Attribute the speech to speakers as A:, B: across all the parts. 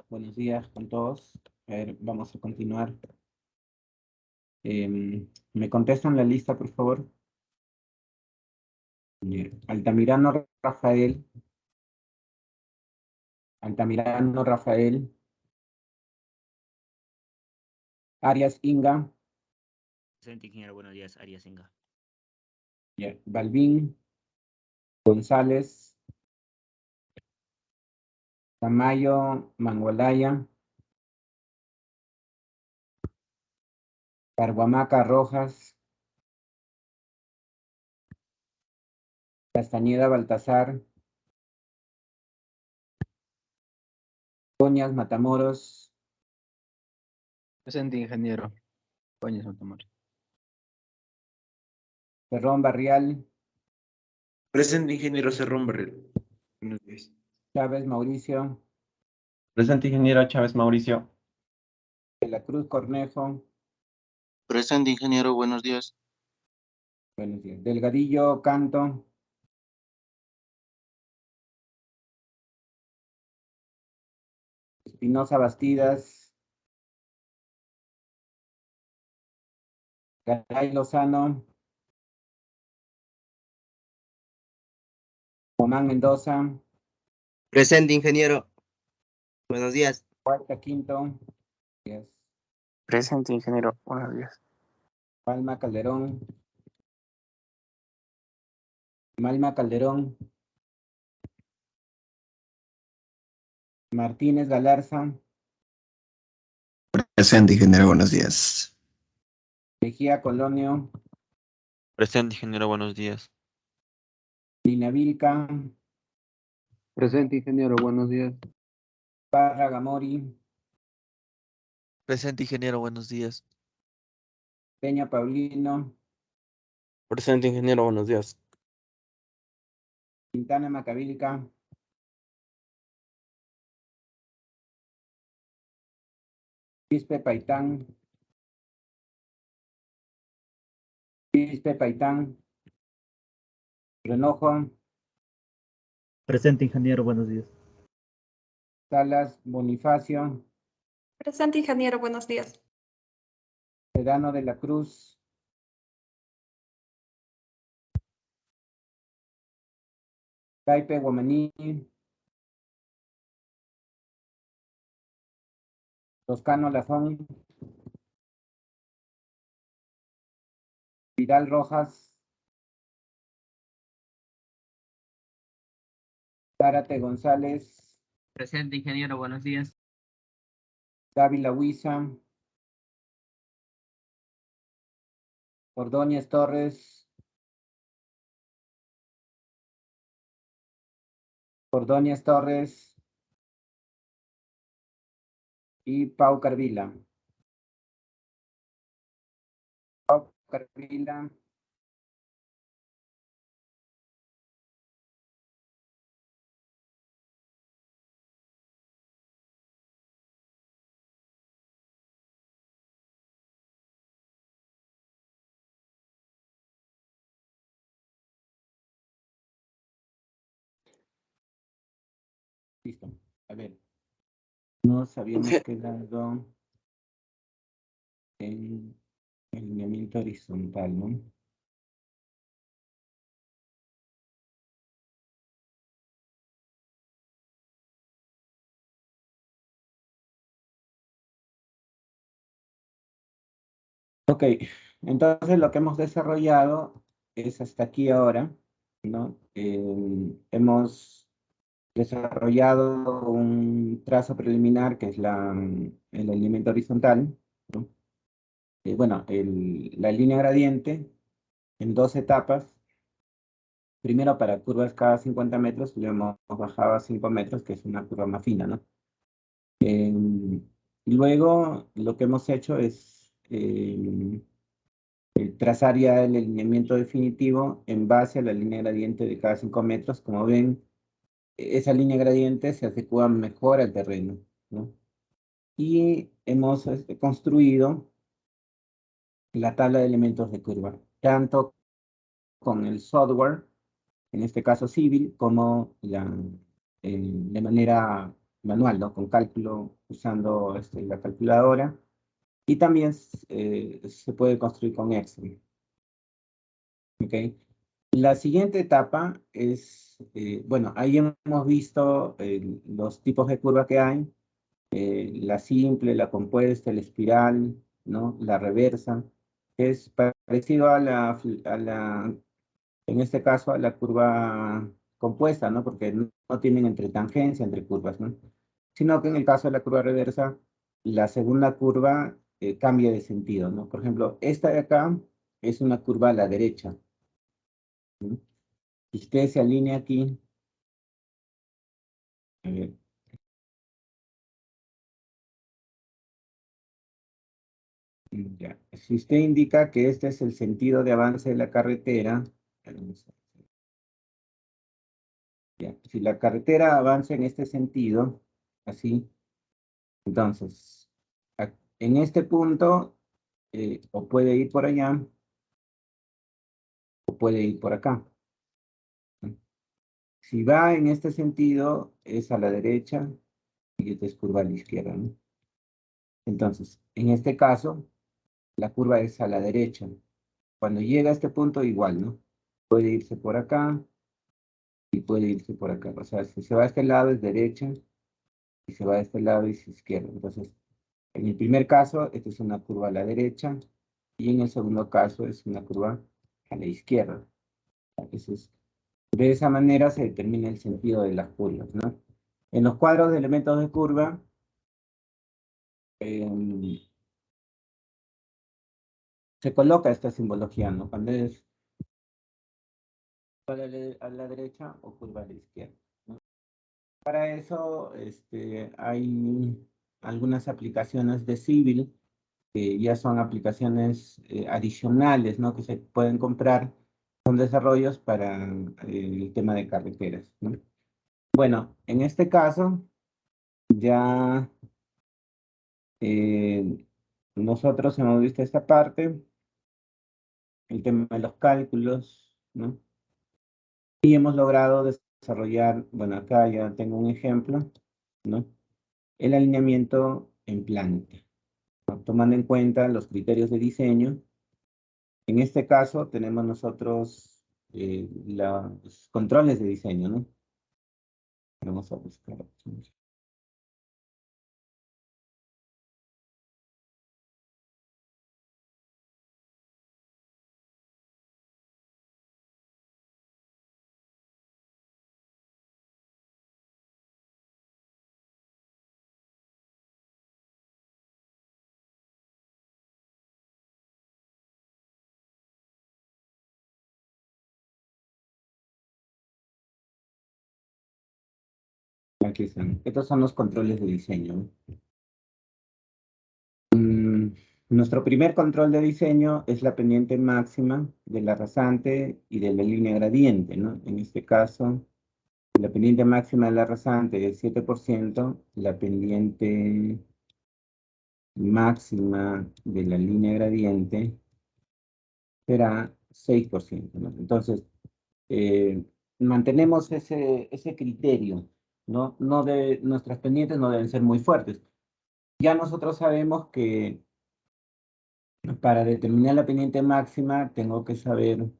A: buenos días con todos. A ver, vamos a continuar. ¿Me contestan la lista, por favor? Bien. Altamirano Rafael. Altamirano Rafael. Arias Inga.
B: Presente, ingeniero. Buenos días, Arias Inga.
A: Bien. Balbín. González. Tamayo Mangolaya. Carguamaca Rojas. Castañeda Baltasar. Coñas Matamoros.
C: Presente, ingeniero. Coñas Matamoros.
A: Ferrón Barrial.
D: Presente, ingeniero Cerrón Barril. Buenos días.
A: Chávez Mauricio.
E: Presente, ingeniero Chávez Mauricio.
A: De la Cruz Cornejo.
F: Presente, ingeniero. Buenos días.
A: Buenos días. Delgadillo Canto. Espinosa Bastidas. Garay Lozano. Román Mendoza.
G: Presente, ingeniero. Buenos días.
A: Cuarta Quinto. Yes.
H: Presente, ingeniero. Buenos días.
A: Palma Calderón. Malma Calderón. Martínez Galarza.
I: Presente, ingeniero. Buenos días.
A: Mejía Colonio.
J: Presente, ingeniero. Buenos días.
A: Lina Vilca.
C: Presente, ingeniero. Buenos días.
A: Parra Gamori.
J: Presente, ingeniero. Buenos días.
A: Peña Paulino.
H: Presente, ingeniero. Buenos días.
A: Quintana Macavilca. Quispe Paitán. Quispe Paitán. Renojo.
K: Presente, ingeniero. Buenos días.
A: Salas Bonifacio.
L: Presente, ingeniero. Buenos días.
A: Sedano de la Cruz. Taipe Guamaní. Toscano Lazón. Vidal Rojas. Zárate González.
B: Presente, ingeniero. Buenos días.
A: Dávila Huiza. Ordóñez Torres. Ordóñez Torres. Y Pau Carvila. Pau Carvila. Listo. A ver. Nos habíamos quedado en alineamiento horizontal, ¿no? Ok, entonces lo que hemos desarrollado es hasta aquí ahora, ¿no? Hemos desarrollado un trazo preliminar que es el alineamiento horizontal, ¿no? Bueno, la línea gradiente en dos etapas. Primero para curvas cada 50 metros, lo hemos bajado a 5 metros, que es una curva más fina, ¿no? Y luego lo que hemos hecho es trazar ya el alineamiento definitivo en base a la línea gradiente de cada 5 metros. Como ven, esa línea gradiente se adecua mejor al terreno, ¿no? Y hemos construido la tabla de elementos de curva, tanto con el software, en este caso Civil, como de manera manual, ¿no? Con cálculo usando la calculadora. Y también se puede construir con Excel. ¿Ok? La siguiente etapa es, bueno, ahí hemos visto los tipos de curva que hay. La simple, la compuesta, la espiral, ¿no? La reversa. Es parecido en este caso, a la curva compuesta, ¿no? Porque no tienen entretangencia entre curvas, ¿no? Sino que en el caso de la curva reversa, la segunda curva cambia de sentido, ¿no? Por ejemplo, esta de acá es una curva a la derecha, ¿no? Si usted se alinea aquí, a ver, ya. Si usted indica que este es el sentido de avance de la carretera, ya. Si la carretera avanza en este sentido, así, entonces, en este punto, o puede ir por allá, o puede ir por acá. Si va en este sentido, es a la derecha y esta es curva a la izquierda, ¿no? Entonces, en este caso, la curva es a la derecha. Cuando llega a este punto, igual, ¿no? Puede irse por acá y puede irse por acá. O sea, si se va a este lado es derecha y se va a este lado es izquierda. Entonces, en el primer caso, esta es una curva a la derecha y en el segundo caso es una curva a la izquierda. Entonces, de esa manera se determina el sentido de las curvas, ¿no? En los cuadros de elementos de curva, se coloca esta simbología, ¿no? Cuando es curva a la derecha o curva a la izquierda, ¿no? Para eso hay algunas aplicaciones de Civil, que ya son aplicaciones adicionales, ¿no? Que se pueden comprar, son desarrollos para el tema de carreteras, ¿no? Bueno, en este caso, ya nosotros hemos visto esta parte, el tema de los cálculos, ¿no? Y hemos logrado desarrollar, bueno, acá ya tengo un ejemplo, ¿no? El alineamiento en planta, ¿no? Tomando en cuenta los criterios de diseño. En este caso tenemos nosotros los controles de diseño, ¿no? Vamos a buscar aquí. Aquí están. Estos son los controles de diseño, ¿no? Nuestro primer control de diseño es la pendiente máxima de la rasante y de la línea gradiente, ¿no? En este caso, la pendiente máxima de la rasante es 7%, la pendiente máxima de la línea gradiente será 6%, ¿no? Entonces, mantenemos ese criterio, ¿no? Nuestras pendientes no deben ser muy fuertes. Ya nosotros sabemos que para determinar la pendiente máxima tengo que saber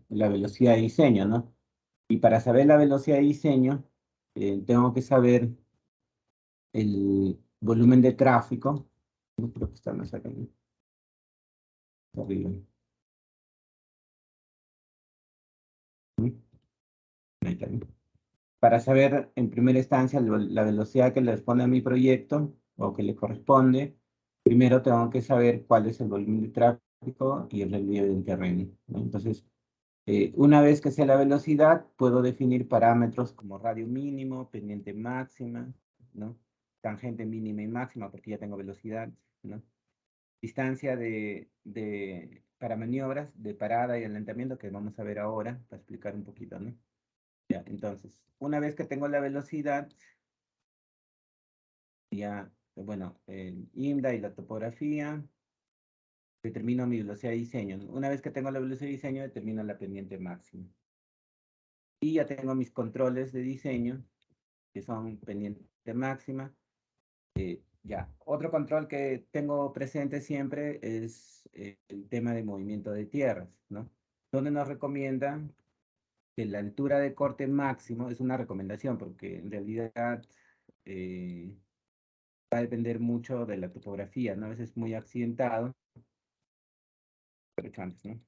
A: la velocidad de diseño, ¿no? Y para saber la velocidad de diseño, tengo que saber el volumen de tráfico. No creo que está más acá, ¿no? Está arriba. Ahí está, ¿no? Para saber en primera instancia la velocidad que le responde a mi proyecto o que le corresponde, primero tengo que saber cuál es el volumen de tráfico y el relieve del terreno, ¿no? Entonces, una vez que sé la velocidad, puedo definir parámetros como radio mínimo, pendiente máxima, ¿no? Tangente mínima y máxima, porque ya tengo velocidad, ¿no? Distancia para maniobras de parada y adelantamiento, que vamos a ver ahora, para explicar un poquito, ¿no? Ya, entonces, una vez que tengo la velocidad, ya, bueno, el IMDA y la topografía, determino mi velocidad de diseño, ¿no? Una vez que tengo la velocidad de diseño, determino la pendiente máxima. Y ya tengo mis controles de diseño que son pendiente máxima. Ya, otro control que tengo presente siempre es el tema de movimiento de tierras, ¿no? Donde nos recomiendan que la altura de corte máximo, es una recomendación, porque en realidad va a depender mucho de la topografía, ¿no? A veces muy accidentado, pero chances, ¿no?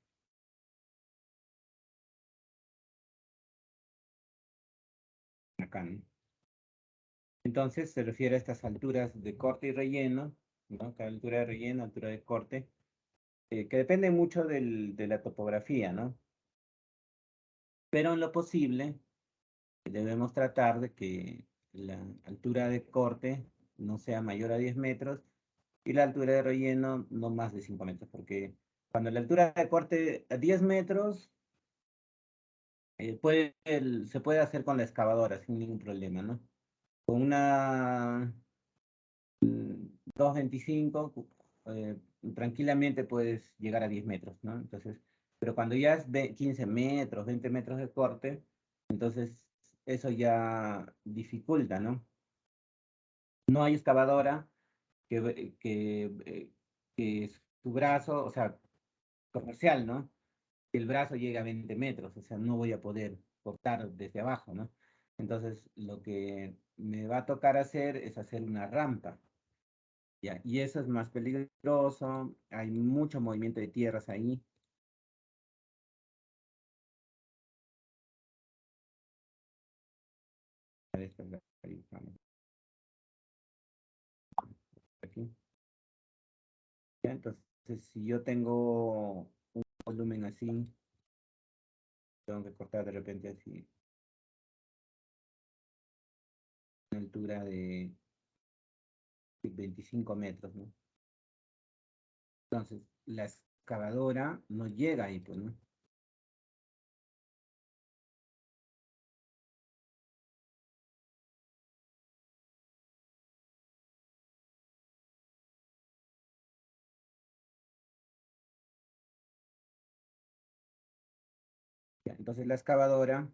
A: Acá, ¿no? Entonces se refiere a estas alturas de corte y relleno, ¿no? Cada altura de relleno, altura de corte, que depende mucho de la topografía, ¿no? Pero en lo posible debemos tratar de que la altura de corte no sea mayor a 10 metros y la altura de relleno no más de 5 metros, porque cuando la altura de corte a 10 metros, se puede hacer con la excavadora sin ningún problema, ¿no? Con una 225, tranquilamente puedes llegar a 10 metros, ¿no? Entonces, pero cuando ya es 15 metros, 20 metros de corte, entonces eso ya dificulta, ¿no? No hay excavadora que su brazo, o sea, comercial, ¿no? Que el brazo llegue a 20 metros, o sea, no voy a poder cortar desde abajo, ¿no? Entonces, lo que me va a tocar hacer es hacer una rampa. Ya, y eso es más peligroso, hay mucho movimiento de tierras ahí. Aquí. Ya, entonces, si yo tengo un volumen así, tengo que cortar de repente así, una altura de 25 metros, ¿no? Entonces, la excavadora no llega ahí, pues, ¿no? Ya, entonces la excavadora,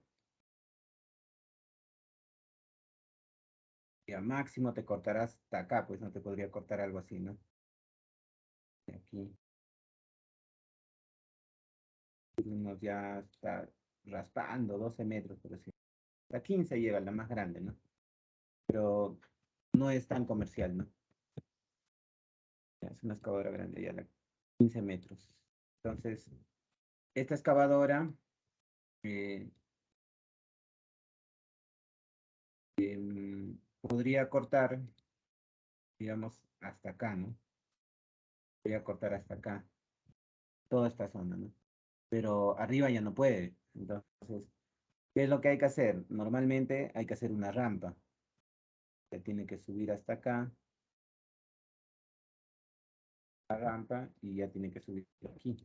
A: ya máximo te cortarás hasta acá, pues no te podría cortar algo así, ¿no? De aquí. Unos ya está raspando 12 metros, pero sí. Hasta 15 llega la más grande, ¿no? Pero no es tan comercial, ¿no? Ya es una excavadora grande, ya la 15 metros. Entonces, esta excavadora eh, podría cortar, digamos, hasta acá, ¿no? Podría cortar hasta acá, toda esta zona, ¿no? Pero arriba ya no puede. Entonces, ¿qué es lo que hay que hacer? Normalmente hay que hacer una rampa. Se tiene que subir hasta acá, la rampa, y ya tiene que subir aquí.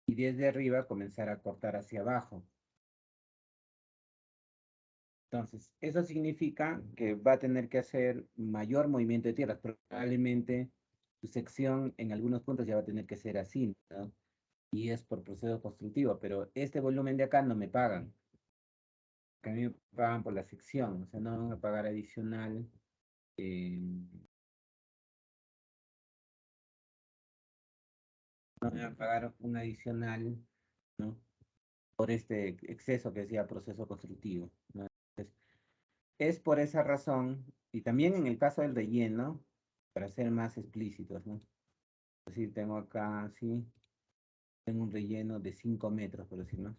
A: Y desde arriba comenzar a cortar hacia abajo. Entonces, eso significa que va a tener que hacer mayor movimiento de tierras. Probablemente su sección en algunos puntos ya va a tener que ser así, ¿no? Y es por proceso constructivo, pero este volumen de acá no me pagan. A mí me pagan por la sección, o sea, no me van a pagar adicional. No me van a pagar un adicional, ¿no? Por este exceso que decía proceso constructivo, ¿no? Entonces, es por esa razón, y también en el caso del relleno, para ser más explícitos, ¿no? Es decir, tengo acá, sí, tengo un relleno de 5 metros, por decir, ¿no?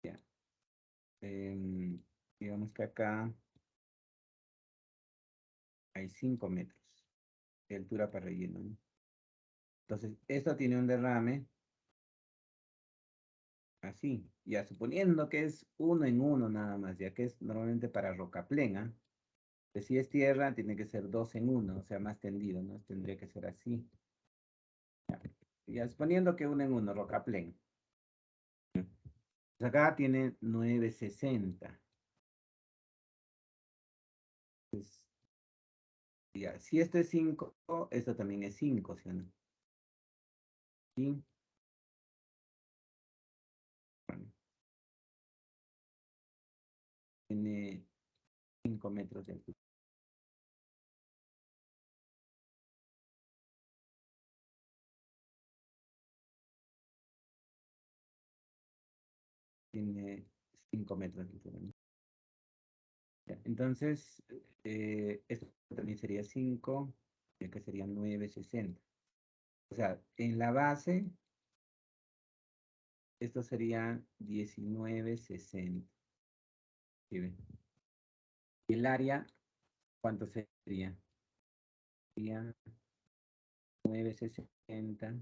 A: Ya. Digamos que acá hay 5 metros de altura para relleno, ¿no? Entonces, esto tiene un derrame, así, ya suponiendo que es 1 en 1 nada más, ya que es normalmente para roca plena. Si es tierra, tiene que ser 2 en 1, o sea, más tendido, ¿no? Tendría que ser así. Ya suponiendo que 1 en 1, roca plena. Pues acá tiene 960. Pues, ya, si esto es 5, esto también es 5, ¿sí o no? ¿Sí? tiene 5 metros de altura. Tiene 5 metros de altura, ¿no? Entonces, esto también sería 5, y acá sería 9,60. O sea, en la base, esto sería 19,60. ¿Sí ven? Y el área, ¿cuánto sería? Sería 9,60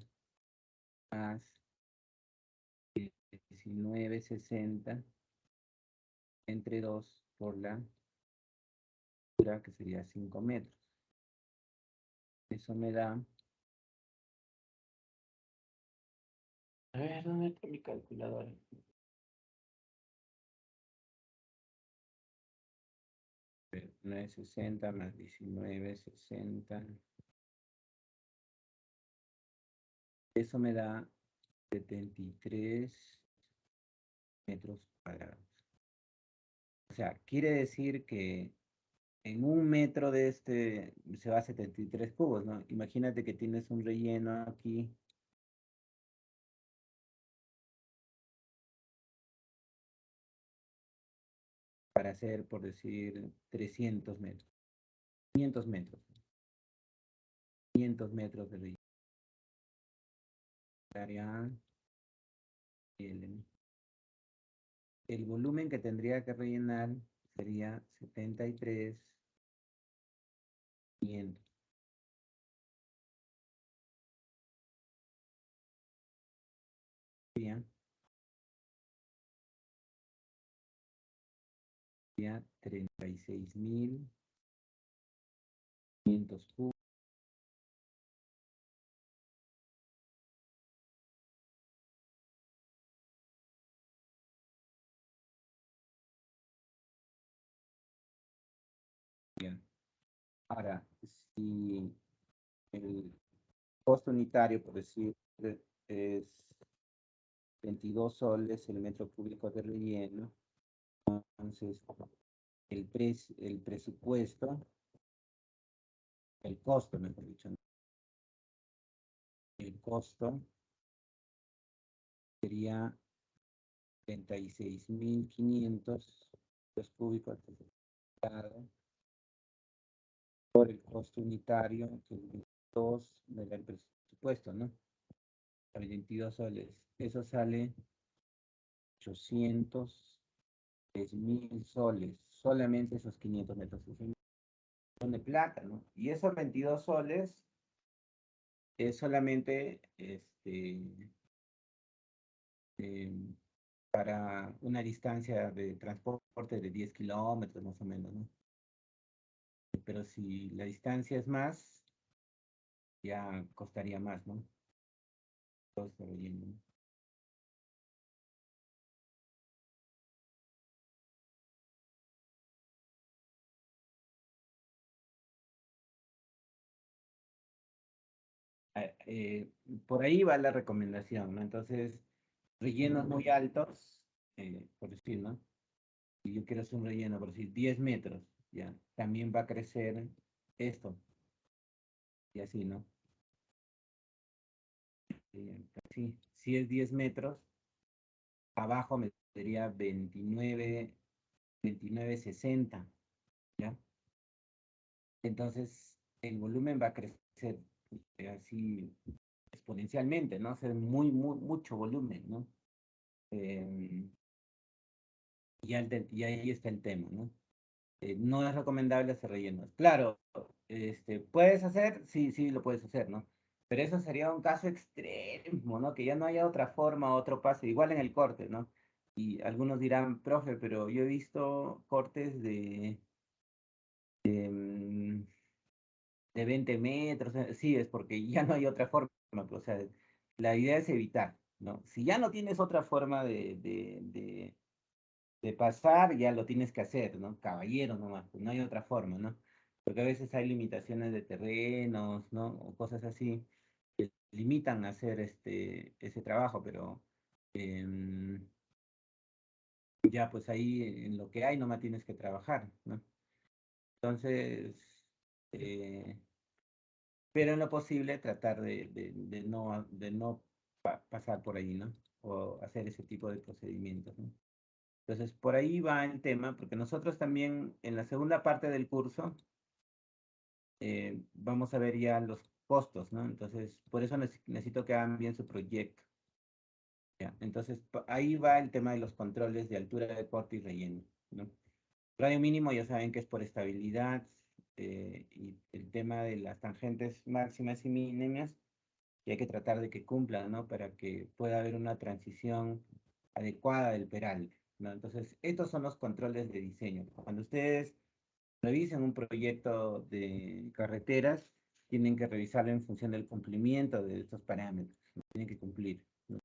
A: más 19,60 entre 2 por la altura, que sería 5 metros. Eso me da... A ver, ¿dónde está mi calculadora? 9,60 más 19,60. Eso me da 73 metros cuadrados. O sea, quiere decir que en 1 metro de este se va a 73 cubos, ¿no? Imagínate que tienes un relleno aquí. Para hacer, por decir, 300 metros. 500 metros. 500 metros de relleno. Área L. El volumen que tendría que rellenar sería 73,500. Bien. Sería 36,500 cubos. Bien. Ahora, si el costo unitario, por decir, es 22 soles el metro cúbico de relleno, entonces el presupuesto, el costo, mejor dicho, ¿no? El costo sería 36,500 metros cúbicos por el costo unitario, que es 22 del presupuesto, ¿no? 22 soles. Eso sale 803,000 soles. Solamente esos 500 metros. Son de plata, ¿no? Y esos 22 soles es solamente para una distancia de transporte de 10 kilómetros más o menos, ¿no? Pero si la distancia es más, ya costaría más, ¿no? Todo este relleno, ¿no? Por ahí va la recomendación, ¿no? Entonces, rellenos muy altos, por decir, ¿no? Si yo quiero hacer un relleno, por decir, 10 metros, ya, también va a crecer esto, y así, ¿no? Así, si es 10 metros, abajo me sería 29,60, ¿ya? Entonces, el volumen va a crecer así exponencialmente, ¿no? Hacer mucho volumen, ¿no? Y ahí está el tema, ¿no? No es recomendable hacer rellenos. Claro, ¿puedes hacer? Sí, sí, lo puedes hacer, ¿no? Pero eso sería un caso extremo, ¿no? Que ya no haya otra forma, otro paso, igual en el corte, ¿no? Y algunos dirán, profe, pero yo he visto cortes de 20 metros. Sí, es porque ya no hay otra forma. O sea, la idea es evitar, ¿no? Si ya no tienes otra forma de pasar, ya lo tienes que hacer, ¿no? Caballero nomás, pues no hay otra forma, ¿no? Porque a veces hay limitaciones de terrenos, ¿no? O cosas así que limitan a hacer ese trabajo, pero ya pues ahí en lo que hay nomás tienes que trabajar, ¿no? Entonces, pero en lo posible tratar de no pasar por ahí, ¿no? O hacer ese tipo de procedimientos, ¿no? Entonces, por ahí va el tema, porque nosotros también en la segunda parte del curso vamos a ver ya los costos, ¿no? Entonces, por eso necesito que hagan bien su proyecto. ¿Ya? Entonces, ahí va el tema de los controles de altura de corte y relleno, ¿no? Radio mínimo ya saben que es por estabilidad y el tema de las tangentes máximas y mínimas, y hay que tratar de que cumplan, ¿no? Para que pueda haber una transición adecuada del peralte, ¿no? Entonces, estos son los controles de diseño. Cuando ustedes revisen un proyecto de carreteras, tienen que revisarlo en función del cumplimiento de estos parámetros, ¿no? Tienen que cumplir, ¿no?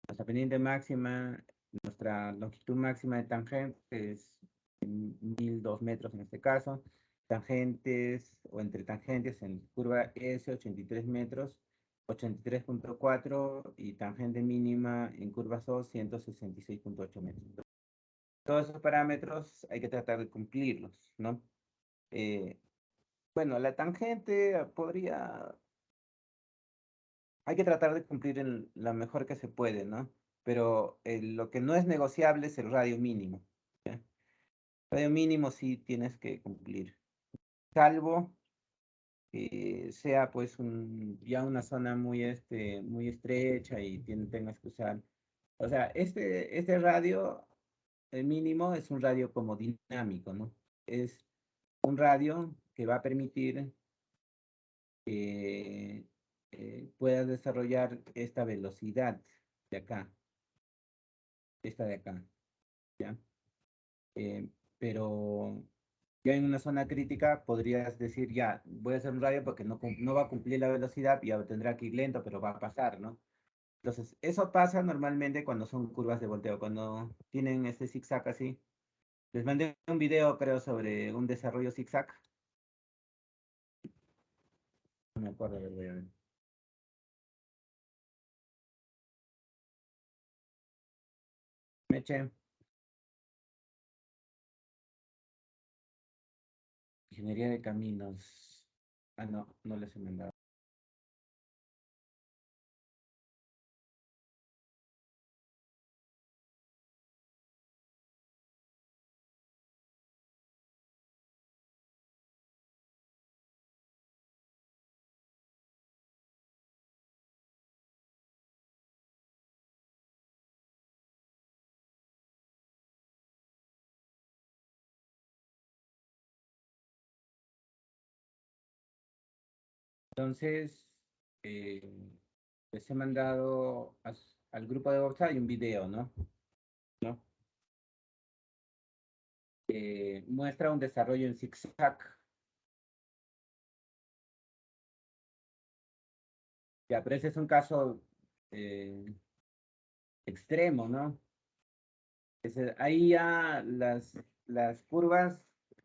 A: Nuestra pendiente máxima, nuestra longitud máxima de tangente es 1002 metros en este caso. Tangentes o entre tangentes en curva S, 83 metros, 83.4 y tangente mínima en curvas O, 166.8 metros. Todos esos parámetros hay que tratar de cumplirlos, ¿no? Bueno, la tangente hay que tratar de cumplir en lo mejor que se puede, ¿no? Pero lo que no es negociable es el radio mínimo, ¿ya? Radio mínimo sí tienes que cumplir, salvo que sea pues ya una zona muy estrecha y tengas que usar. O sea, este radio, el mínimo, es un radio como dinámico, ¿no? Es un radio que va a permitir que puedas desarrollar esta velocidad de acá, esta de acá, ¿ya? Pero ya en una zona crítica podrías decir, ya, voy a hacer un radio porque no va a cumplir la velocidad, ya tendrá que ir lento, pero va a pasar, ¿no? Entonces, eso pasa normalmente cuando son curvas de volteo, cuando tienen este zigzag así. Les mandé un video, creo, sobre un desarrollo zigzag. No me acuerdo, voy a ver. Meche. Ingeniería de caminos. Ah, no les he mandado. Entonces, les he mandado al grupo de WhatsApp un video, ¿no? Muestra un desarrollo en zigzag. Ya, pero ese es un caso extremo, ¿no? Ahí ya las curvas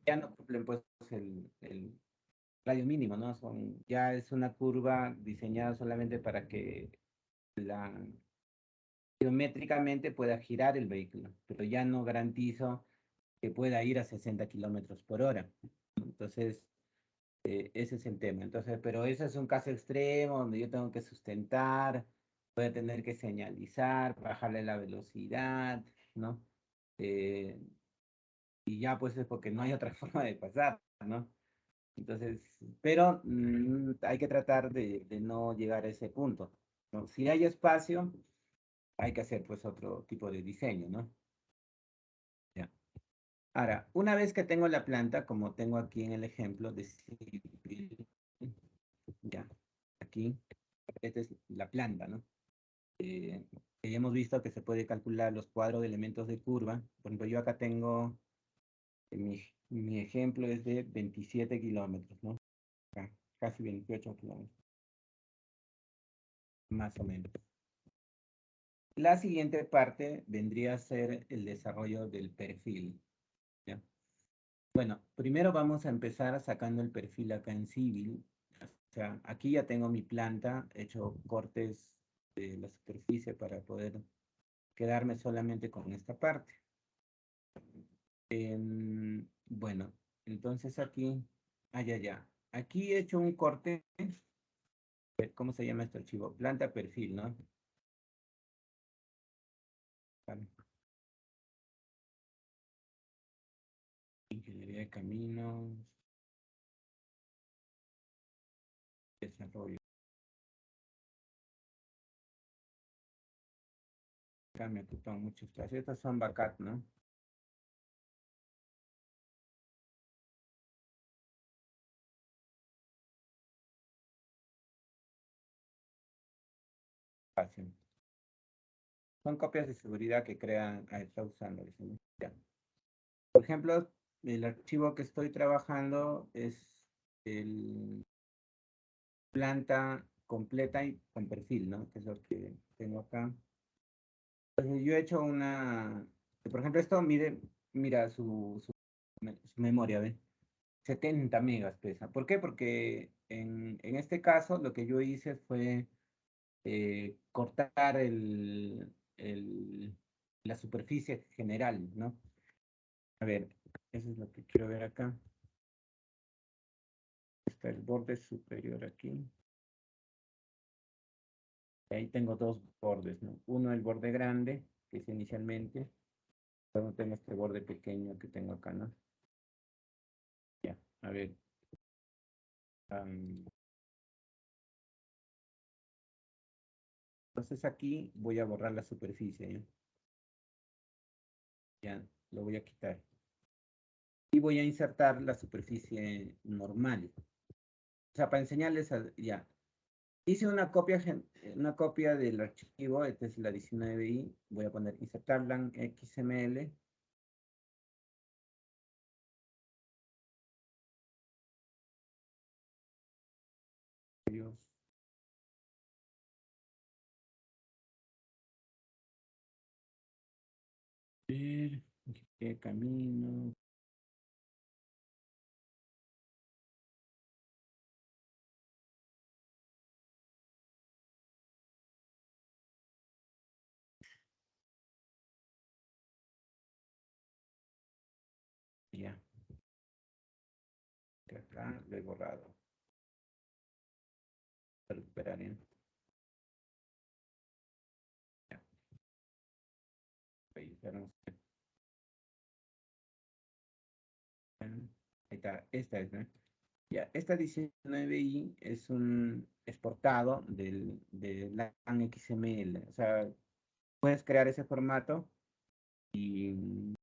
A: ya no cumplen pues el radio mínimo, ¿no? Ya es una curva diseñada solamente para que geométricamente pueda girar el vehículo, pero ya no garantizo que pueda ir a 60 kilómetros por hora. Entonces, ese es el tema. Entonces, pero ese es un caso extremo donde yo tengo que sustentar, voy a tener que señalizar, bajarle la velocidad, ¿no? Y ya pues es porque no hay otra forma de pasar, ¿no? Entonces, pero hay que tratar de no llegar a ese punto, ¿no? Si hay espacio, hay que hacer pues otro tipo de diseño, ¿no? Ya. Ahora, una vez que tengo la planta, como tengo aquí en el ejemplo de civil, ya, aquí, esta es la planta, ¿no? Ya hemos visto que se puede calcular los cuadros de elementos de curva. Por ejemplo, yo acá tengo, mi ejemplo es de 27 kilómetros, ¿no? Acá, casi 28 kilómetros. Más o menos. La siguiente parte vendría a ser el desarrollo del perfil, ¿ya? Bueno, primero vamos a empezar sacando el perfil acá en Civil. O sea, aquí ya tengo mi planta, he hecho cortes de la superficie para poder quedarme solamente con esta parte, Bueno, entonces aquí, ya. Aquí he hecho un corte. ¿Cómo se llama este archivo? Planta perfil, ¿no? Vale. Ingeniería de caminos. Desarrollo. Acá me ocupan mucho espacio. Estas son backup, ¿no? Espacio. Son copias de seguridad que crean, está usando. Ya. Por ejemplo, el archivo que estoy trabajando es el planta completa y con perfil, ¿no? Que es lo que tengo acá. Entonces yo he hecho por ejemplo, esto mira su memoria, ¿ve? 70 megas pesa. ¿Por qué? Porque en este caso lo que yo hice fue cortar la superficie general, ¿no? A ver, eso es lo que quiero ver acá. Está el borde superior aquí. Ahí tengo dos bordes, ¿no? Uno el borde grande, que es inicialmente. Luego tengo este borde pequeño que tengo acá, ¿no? Ya, a ver. Entonces aquí voy a borrar la superficie, ¿ya? Ya, lo voy a quitar. Y voy a insertar la superficie normal. O sea, para enseñarles, ya. Hice una copia del archivo, esta es la 19i. Voy a poner insertarla en XML. Dios. ¿Qué camino? Ya. Que acá lo he borrado. Para recuperar, ¿eh? Ya. Ahí está, esta es, ¿no? Ya, esta 19i es un exportado de LAN XML. O sea, puedes crear ese formato y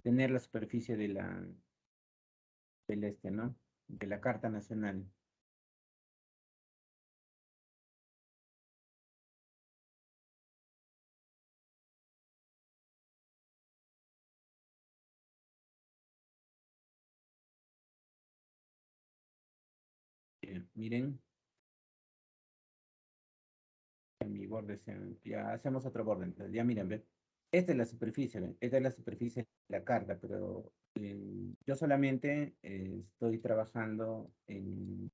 A: tener la superficie ¿no? De la Carta Nacional. Bien, miren. Mi borde, ya hacemos otro borde. Entonces, ya miren, ¿ven? Esta es la superficie, ¿ven? Esta es la superficie de la carta, pero yo solamente estoy trabajando en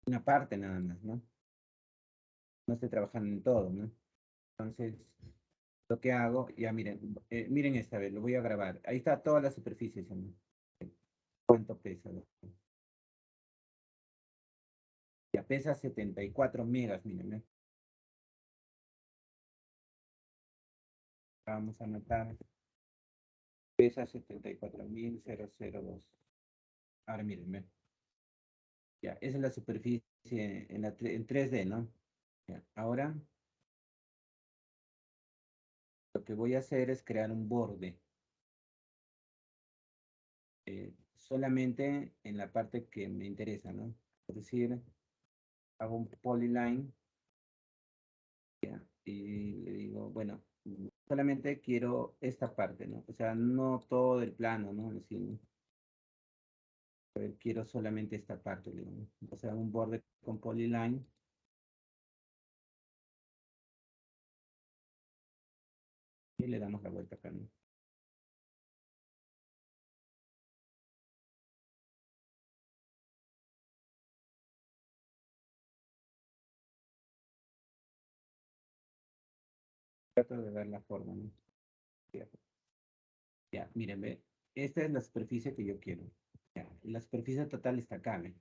A: una parte nada más, ¿no? No estoy trabajando en todo, ¿no? Entonces, lo que hago, ya miren, miren esta vez, lo voy a grabar. Ahí está toda la superficie, ¿no? ¿Cuánto pesa? Ya pesa 74 megas, miren, ¿ven? Vamos a anotar. Pesa 74.002. Ahora miren, ¿ven? Ya, esa es la superficie en 3D, ¿no? Ya, ahora lo que voy a hacer es crear un borde. Solamente en la parte que me interesa, ¿no? Es decir, hago un polyline. Ya, y le digo, bueno, solamente quiero esta parte, ¿no? O sea, no todo el plano, ¿no? Es decir, quiero solamente esta parte, le digo, ¿no? O sea, un borde con polyline. Y le damos la vuelta acá, ¿no? Trato de dar la forma, ¿no? Ya, miren, ve. Esta es la superficie que yo quiero. Ya, la superficie total está acá, ¿ve?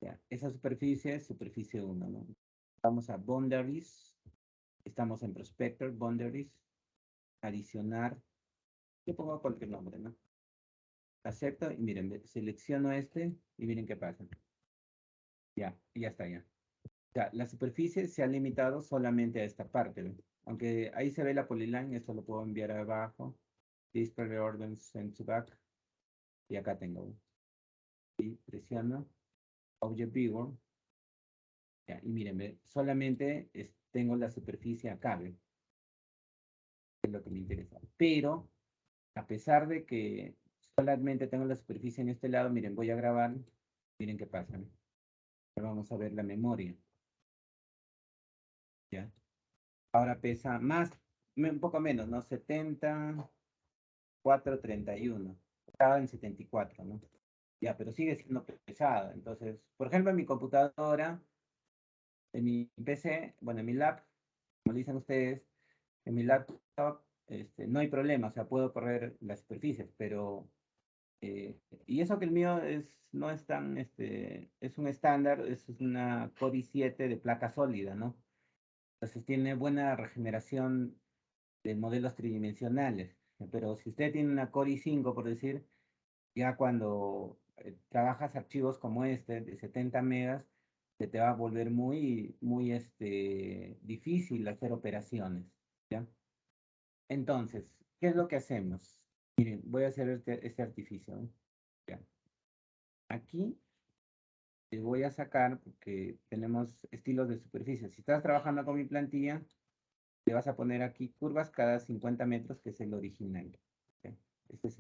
A: Ya, esa superficie es superficie 1, ¿no? Vamos a Boundaries. Estamos en Prospector, Boundaries. Adicionar. Yo pongo cualquier nombre, ¿no? Acepto y miren, ve, selecciono este y miren qué pasa. Ya, y ya está, ya. Ya, la superficie se ha limitado solamente a esta parte, ¿ve? Aunque ahí se ve la polyline, esto lo puedo enviar abajo. Display Order Send to Back. Y acá tengo. Y presiono. Object Viewer. Ya, y miren, ¿ve? Solamente tengo la superficie acá, ¿ve? Es lo que me interesa. Pero, a pesar de que solamente tengo la superficie en este lado, miren, voy a grabar. Miren qué pasa, ¿ve? Ahora vamos a ver la memoria. ¿Ya? Ahora pesa más, un poco menos, ¿no? 74,31. Estaba en 74, ¿no? Ya, pero sigue siendo pesado. Entonces, por ejemplo, en mi computadora, en mi PC, bueno, en mi lap, como dicen ustedes, en mi laptop, no hay problema, o sea, puedo correr las superficies, pero, y eso que el mío no es tan, es un estándar, es una Core i7 de placa sólida, ¿no? Entonces tiene buena regeneración de modelos tridimensionales. Pero si usted tiene una Core i5, por decir, ya cuando trabajas archivos como este, de 70 megas, se te va a volver muy difícil hacer operaciones, ¿ya? Entonces, ¿qué es lo que hacemos? Miren, voy a hacer este artificio, ¿no? Ya. Aquí te voy a sacar, porque tenemos estilos de superficie. Si estás trabajando con mi plantilla, le vas a poner aquí curvas cada 50 metros, que es el original. ¿Okay? Este es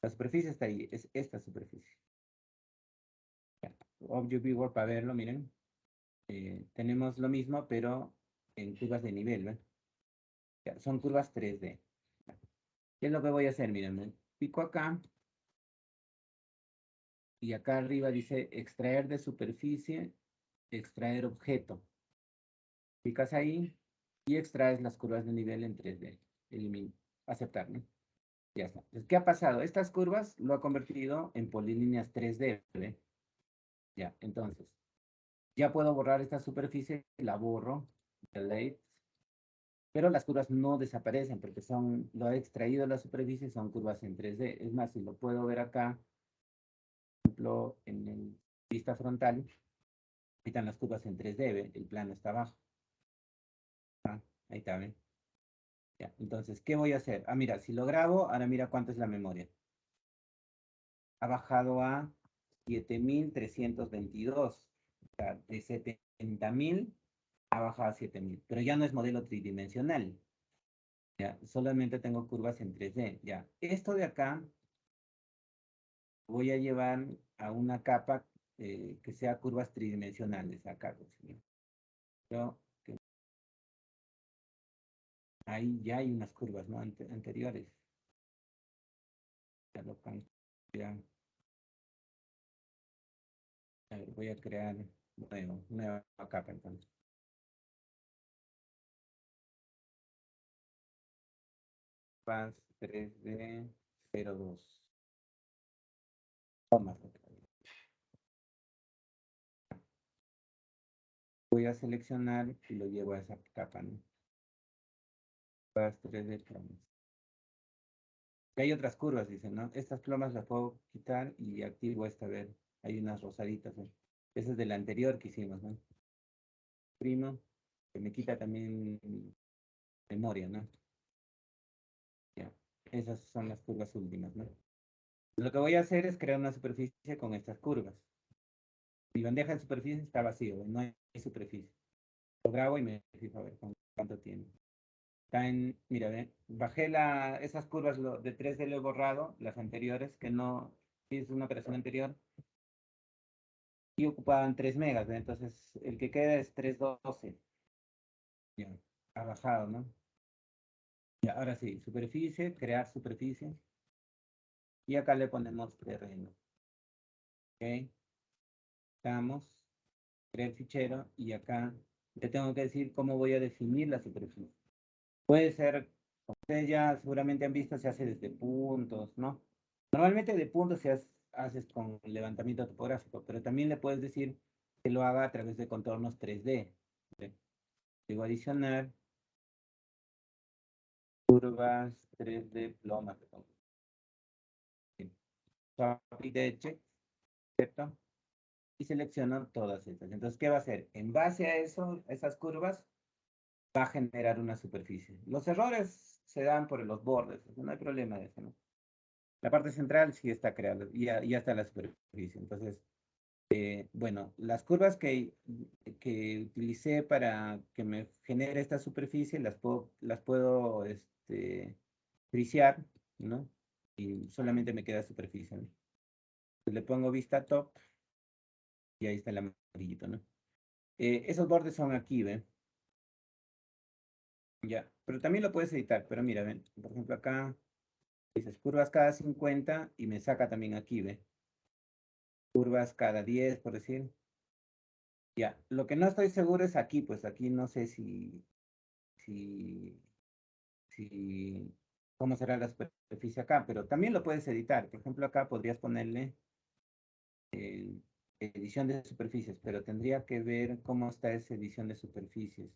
A: la superficie está ahí, es esta superficie. Ya. Object Viewer para verlo, miren. Tenemos lo mismo, pero en curvas de nivel, ¿ven? Ya, son curvas 3D. ¿Qué es lo que voy a hacer? Miren, pico acá. Y acá arriba dice extraer de superficie, extraer objeto. Picas ahí y extraes las curvas de nivel en 3D. Elimina, aceptar, ¿no? Ya está. Entonces, ¿qué ha pasado? Estas curvas lo ha convertido en polilíneas 3D, ¿ve? Ya, entonces, ya puedo borrar esta superficie, la borro, delete, pero las curvas no desaparecen porque lo he extraído de la superficie, son curvas en 3D. Es más, si lo puedo ver acá, por ejemplo, en el vista frontal, ahí están las curvas en 3D, ¿ve? El plano está abajo. Ah, ahí está, ¿ve? Ya, entonces, ¿qué voy a hacer? Ah, mira, si lo grabo, ahora mira cuánto es la memoria. Ha bajado a 7,322. O sea, de 70,000 ha bajado a 7,000. Pero ya no es modelo tridimensional. Ya, solamente tengo curvas en 3D. Ya, esto de acá voy a llevar a una capa que sea curvas tridimensionales. Acá, yo, ahí ya hay unas curvas, ¿no? Anteriores. Ya lo ya. A ver, voy a crear nueva capa entonces. Paz 3D 02. Toma. Voy a seleccionar y lo llevo a esa capa, ¿no? Paz 3D plomas. Y hay otras curvas, dicen, ¿no? Estas plomas las puedo quitar y activo esta, a ver. Hay unas rosaditas, ¿no? Esa es de la anterior que hicimos, ¿no? Primo, que me quita también memoria, ¿no? Ya. Esas son las curvas últimas, ¿no? Lo que voy a hacer es crear una superficie con estas curvas. Mi bandeja de superficie está vacío, no hay superficie. Lo grabo y me fijo a ver cuánto tiene. Está en, mira, ve, bajé esas curvas de 3D, lo he borrado, las anteriores, que no, es una operación anterior, y ocupaban 3 megas, ¿ve? Entonces el que queda es 312. Ya, ha bajado, ¿no? Ya, ahora sí, superficie, crear superficie, y acá le ponemos terreno. Ok, estamos, crear fichero, y acá le tengo que decir cómo voy a definir la superficie. Puede ser como ustedes ya seguramente han visto, se hace desde puntos, ¿no? Normalmente de puntos haces con levantamiento topográfico, pero también le puedes decir que lo haga a través de contornos 3D. ¿Sí? Digo adicionar curvas 3D ploma. Copy de check, ¿cierto? Y selecciono todas estas. Entonces, ¿qué va a hacer? En base a eso, esas curvas, va a generar una superficie. Los errores se dan por los bordes, no hay problema de eso, ¿no? La parte central sí está creada, ya está la superficie. Entonces, bueno, las curvas que utilicé para que me genere esta superficie, las puedo frisear, ¿no? Y solamente me queda superficie, ¿no? Le pongo vista top y ahí está el amarillito, ¿no? Esos bordes son aquí, ¿ven? Ya, pero también lo puedes editar, pero mira, ven, por ejemplo acá, dices curvas cada 50 y me saca también aquí, ¿ve? Curvas cada 10, por decir. Ya, lo que no estoy seguro es aquí, pues aquí no sé cómo será la superficie acá, pero también lo puedes editar. Por ejemplo, acá podrías ponerle edición de superficies, pero tendría que ver cómo está esa edición de superficies.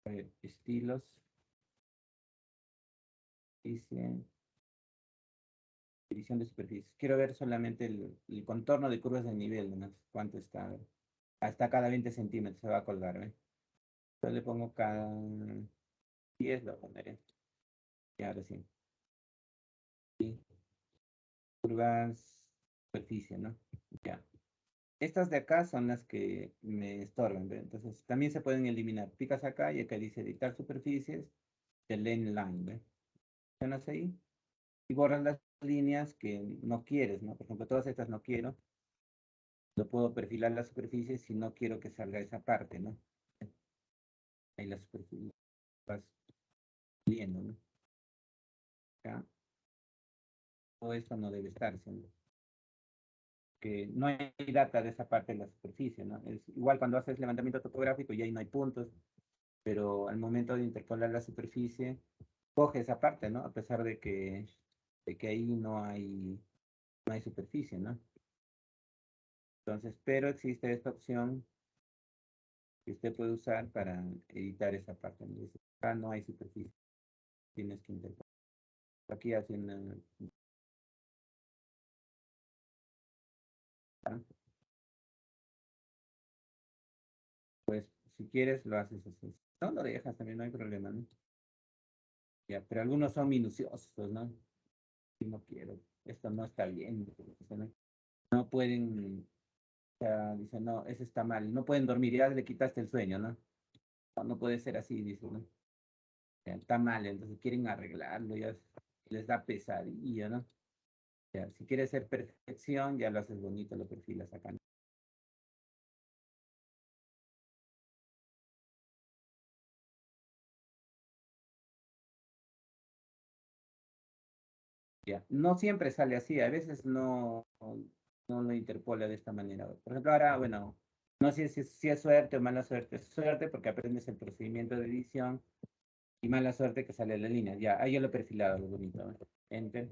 A: A ver, estilos. Edición de superficies. Quiero ver solamente el contorno de curvas de nivel, ¿no? ¿Cuánto está? A ver. Hasta cada 20 centímetros se va a colgar, ¿eh? Yo le pongo cada 10, lo pondré. Y ahora sí. Sí. Curvas, superficie, ¿no? Ya. Estas de acá son las que me estorban, ¿ve? Entonces, también se pueden eliminar. Picas acá y acá dice editar superficies de lane line, ¿ve? Presionas ahí y borras las líneas que no quieres, ¿no? Por ejemplo, todas estas no quiero. Lo puedo perfilar la superficie si no quiero que salga esa parte, ¿no? Ahí la superficie vas viendo, ¿no? Acá. Todo esto no debe estar, siendo que no hay data de esa parte de la superficie, ¿no? Es igual cuando haces levantamiento topográfico y ahí no hay puntos, pero al momento de interpolar la superficie, coge esa parte, ¿no? A pesar de que ahí no hay superficie, ¿no? Entonces, pero existe esta opción que usted puede usar para editar esa parte. ¿No? Dice, acá no hay superficie, tienes que interpolar. Aquí hace una... Pues, si quieres, lo haces así. No lo dejas, también no hay problema, ¿no? Ya, pero algunos son minuciosos, ¿no? Si no quiero, esto no está bien. No pueden, o sea, dicen, no, eso está mal. No pueden dormir, ya le quitaste el sueño, ¿no? No puede ser así, dicen, ¿no? Ya, está mal, entonces quieren arreglarlo, ya les da pesadilla, ¿no? Ya, si quieres ser perfección, ya lo haces bonito, lo perfilas acá, ¿no? Ya, no siempre sale así, a veces no lo interpola de esta manera. Por ejemplo, ahora, bueno, no sé si es suerte o mala suerte. Es suerte porque aprendes el procedimiento de edición y mala suerte que sale la línea. Ya, ahí yo lo he perfilado, lo bonito, ¿no? Enter.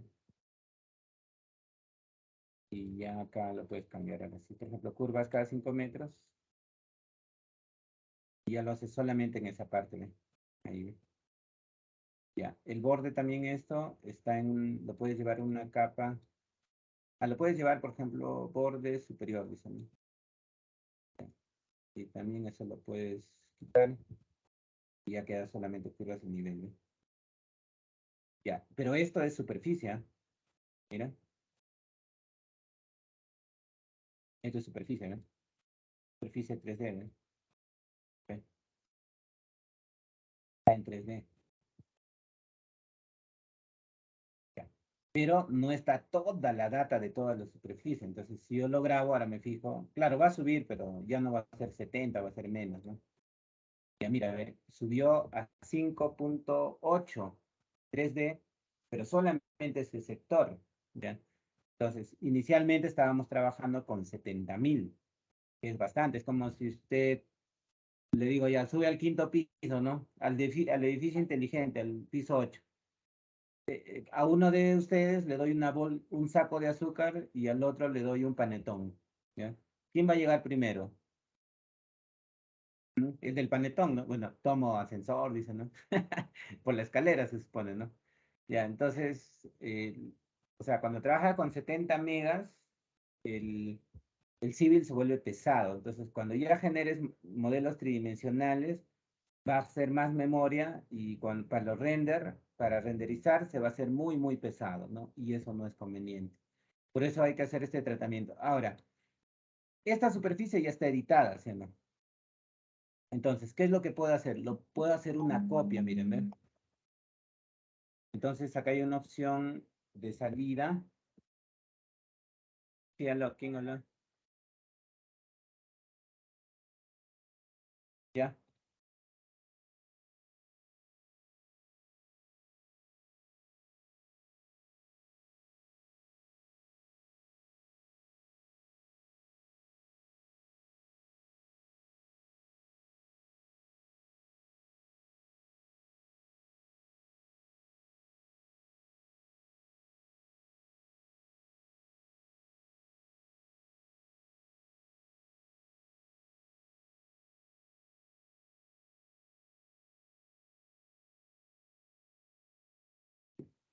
A: Y ya acá lo puedes cambiar ahora sí. Por ejemplo, curvas cada 5 metros. Y ya lo haces solamente en esa parte, ¿ve? Ahí, ¿ve? Ya, el borde también esto está lo puedes llevar una capa. Lo puedes llevar, por ejemplo, borde superior, dicen. Y también eso lo puedes quitar y ya queda solamente curvas de nivel, ¿ve? Ya, pero esto es superficie, ¿eh? Mira. Esto es superficie, ¿no? Superficie 3D, ¿no? ¿Ve? Está en 3D. Ya. Pero no está toda la data de toda la superficie. Entonces, si yo lo grabo, ahora me fijo. Claro, va a subir, pero ya no va a ser 70, va a ser menos, ¿no? Ya mira, a ver, subió a 5.8 3D, pero solamente ese sector, ¿ya? Entonces, inicialmente estábamos trabajando con 70.000, que es bastante. Es como si usted Le digo, ya, sube al quinto piso, ¿no? Al edificio inteligente, al piso 8. A uno de ustedes le doy un saco de azúcar y al otro le doy un panetón, ¿ya? ¿Quién va a llegar primero? ¿Mm? Es del panetón, ¿no? Bueno, tomo ascensor, dice, ¿no? Por la escalera se supone, ¿no? Ya, entonces, o sea, cuando trabaja con 70 megas, el civil se vuelve pesado. Entonces, cuando ya generes modelos tridimensionales, va a ser más memoria y para los para renderizar, se va a hacer muy, muy pesado, ¿no? Y eso no es conveniente. Por eso hay que hacer este tratamiento. Ahora, esta superficie ya está editada, ¿sí o no? Entonces, ¿qué es lo que puedo hacer? Lo puedo hacer una copia, miren, ¿ven? Entonces, acá hay una opción de salida. Sí, aló, ¿quién habla? ¿Ya?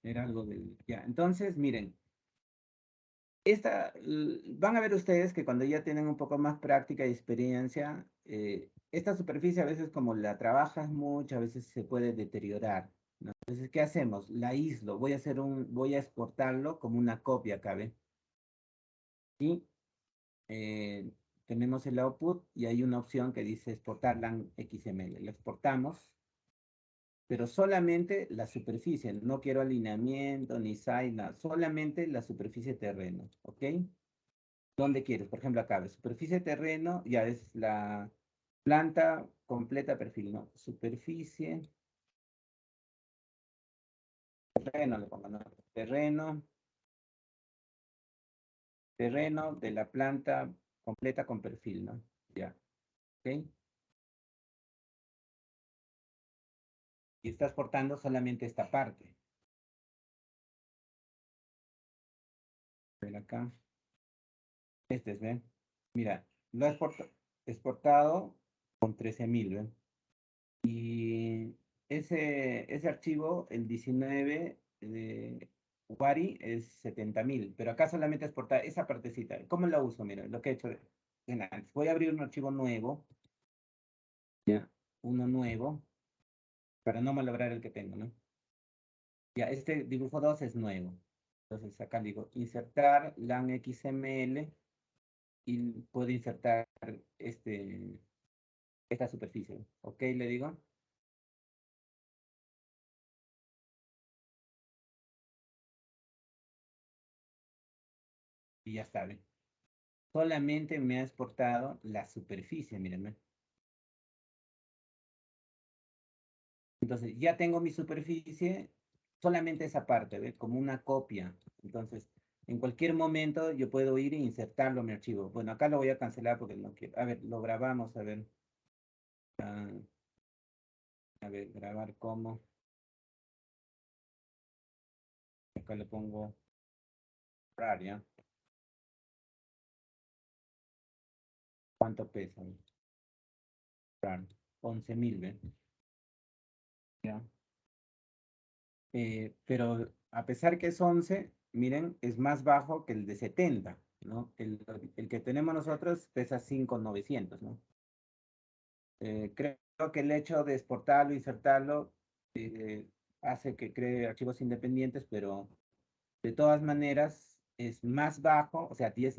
A: Era algo de... Ya, entonces, miren. Van a ver ustedes que cuando ya tienen un poco más práctica y experiencia, esta superficie a veces como la trabajas mucho, a veces se puede deteriorar, ¿no? Entonces, ¿qué hacemos? La aíslo, voy a exportarlo como una copia acá, ¿ven? Y eh, tenemos el output y hay una opción que dice exportar LAN XML. Lo exportamos, pero solamente la superficie, no quiero alineamiento ni site, nada, solamente la superficie terreno, ¿ok? ¿Dónde quieres? Por ejemplo, acá, superficie terreno, ya es la planta completa perfil, ¿no? Superficie, terreno, le pongo, ¿no? Terreno de la planta completa con perfil, ¿no? Ya, ¿ok? Y estás portando solamente esta parte. Ven acá. Este es, ¿ven? Mira, lo he exportado con 13.000, ¿ven? Y ese archivo, el 19 de Wari, es 70.000, pero acá solamente exportar esa partecita. ¿Cómo la uso? Mira, lo que he hecho antes. Voy a abrir un archivo nuevo, ya, uno nuevo, para no malograr el que tengo, ¿no? Ya, este dibujo 2 es nuevo. Entonces acá digo, insertar LAN XML y puedo insertar esta superficie. ¿Ok? Le digo. Y ya está, ¿ve? Solamente me ha exportado la superficie, mírenme. Entonces, ya tengo mi superficie, solamente esa parte, ¿ves? Como una copia. Entonces, en cualquier momento yo puedo ir e insertarlo en mi archivo. Bueno, acá lo voy a cancelar porque no quiero. A ver, lo grabamos, a ver. Ah, a ver, grabar como. Acá le pongo ¿ya? ¿Cuánto pesa? RAR, 11.000, ¿ves? Ya. Pero a pesar que es 11, miren, es más bajo que el de 70, ¿no? El que tenemos nosotros pesa 5.900, ¿no? Creo que el hecho de exportarlo, insertarlo, eh, hace que cree archivos independientes, pero de todas maneras es más bajo, o sea, 10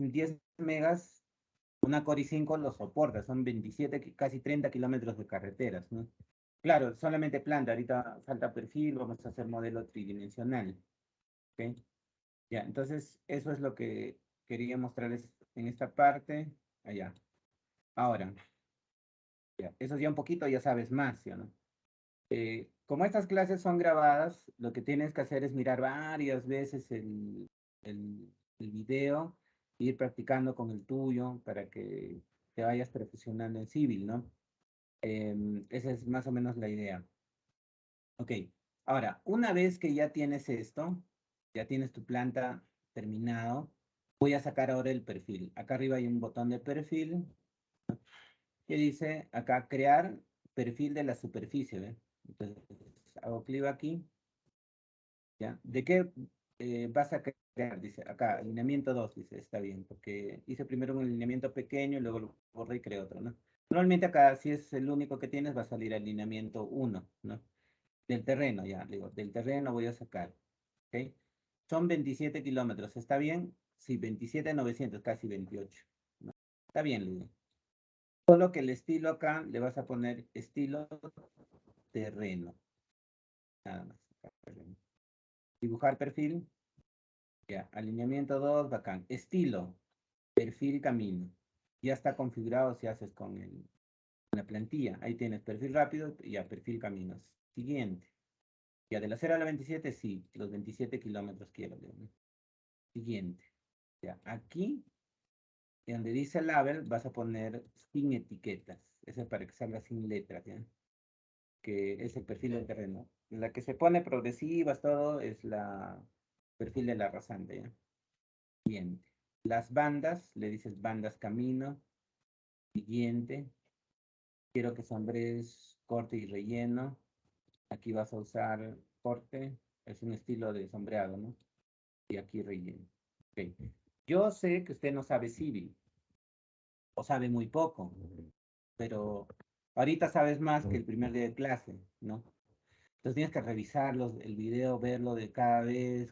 A: megas, una Core i5 lo soporta, son 27, casi 30 kilómetros de carreteras, ¿no? Claro, solamente planta, ahorita falta perfil, vamos a hacer modelo tridimensional, ¿ok? Ya, entonces eso es lo que quería mostrarles en esta parte, allá. Ahora, ya, eso ya un poquito ya sabes más, ¿sí o no? Como estas clases son grabadas, lo que tienes que hacer es mirar varias veces el video, ir practicando con el tuyo para que te vayas perfeccionando en civil, ¿no? Esa es más o menos la idea. Ok, ahora, una vez que ya tienes esto, ya tienes tu planta terminado, voy a sacar ahora el perfil. Acá arriba hay un botón de perfil que dice acá crear perfil de la superficie, ¿ve? Entonces hago clic aquí, ¿ya? ¿De qué vas a crear? Dice acá, alineamiento 2, dice, está bien, porque hice primero un alineamiento pequeño y luego lo borré y creé otro, ¿no? Normalmente acá, si es el único que tienes, va a salir alineamiento 1, ¿no? Del terreno, ya, digo, del terreno voy a sacar, ¿ok? Son 27 kilómetros, ¿está bien? Sí, 27,900, casi 28, ¿no? Está bien, Lidia. Solo que el estilo acá le vas a poner estilo terreno. Nada más. Terreno. Dibujar perfil. Ya, alineamiento 2, bacán. Estilo, perfil camino. Ya está configurado si haces con la plantilla. Ahí tienes perfil rápido y ya perfil caminos. Siguiente. Ya de la 0 a la 27, sí, los 27 kilómetros quiero. ¿No? Siguiente. Ya, aquí, donde dice label, vas a poner sin etiquetas. Eso es para que salga sin letras, ¿ya? Que es el perfil del terreno. La que se pone progresivas, todo, es la perfil de la rasante, ¿ya? Siguiente. Las bandas, le dices bandas camino. Siguiente. Quiero que sombrees corte y relleno. Aquí vas a usar corte. Es un estilo de sombreado, ¿no? Y aquí relleno. Okay. Yo sé que usted no sabe civil. O sabe muy poco. Pero ahorita sabes más que el primer día de clase, ¿no? Entonces tienes que revisarlos, el video, verlo de cada vez,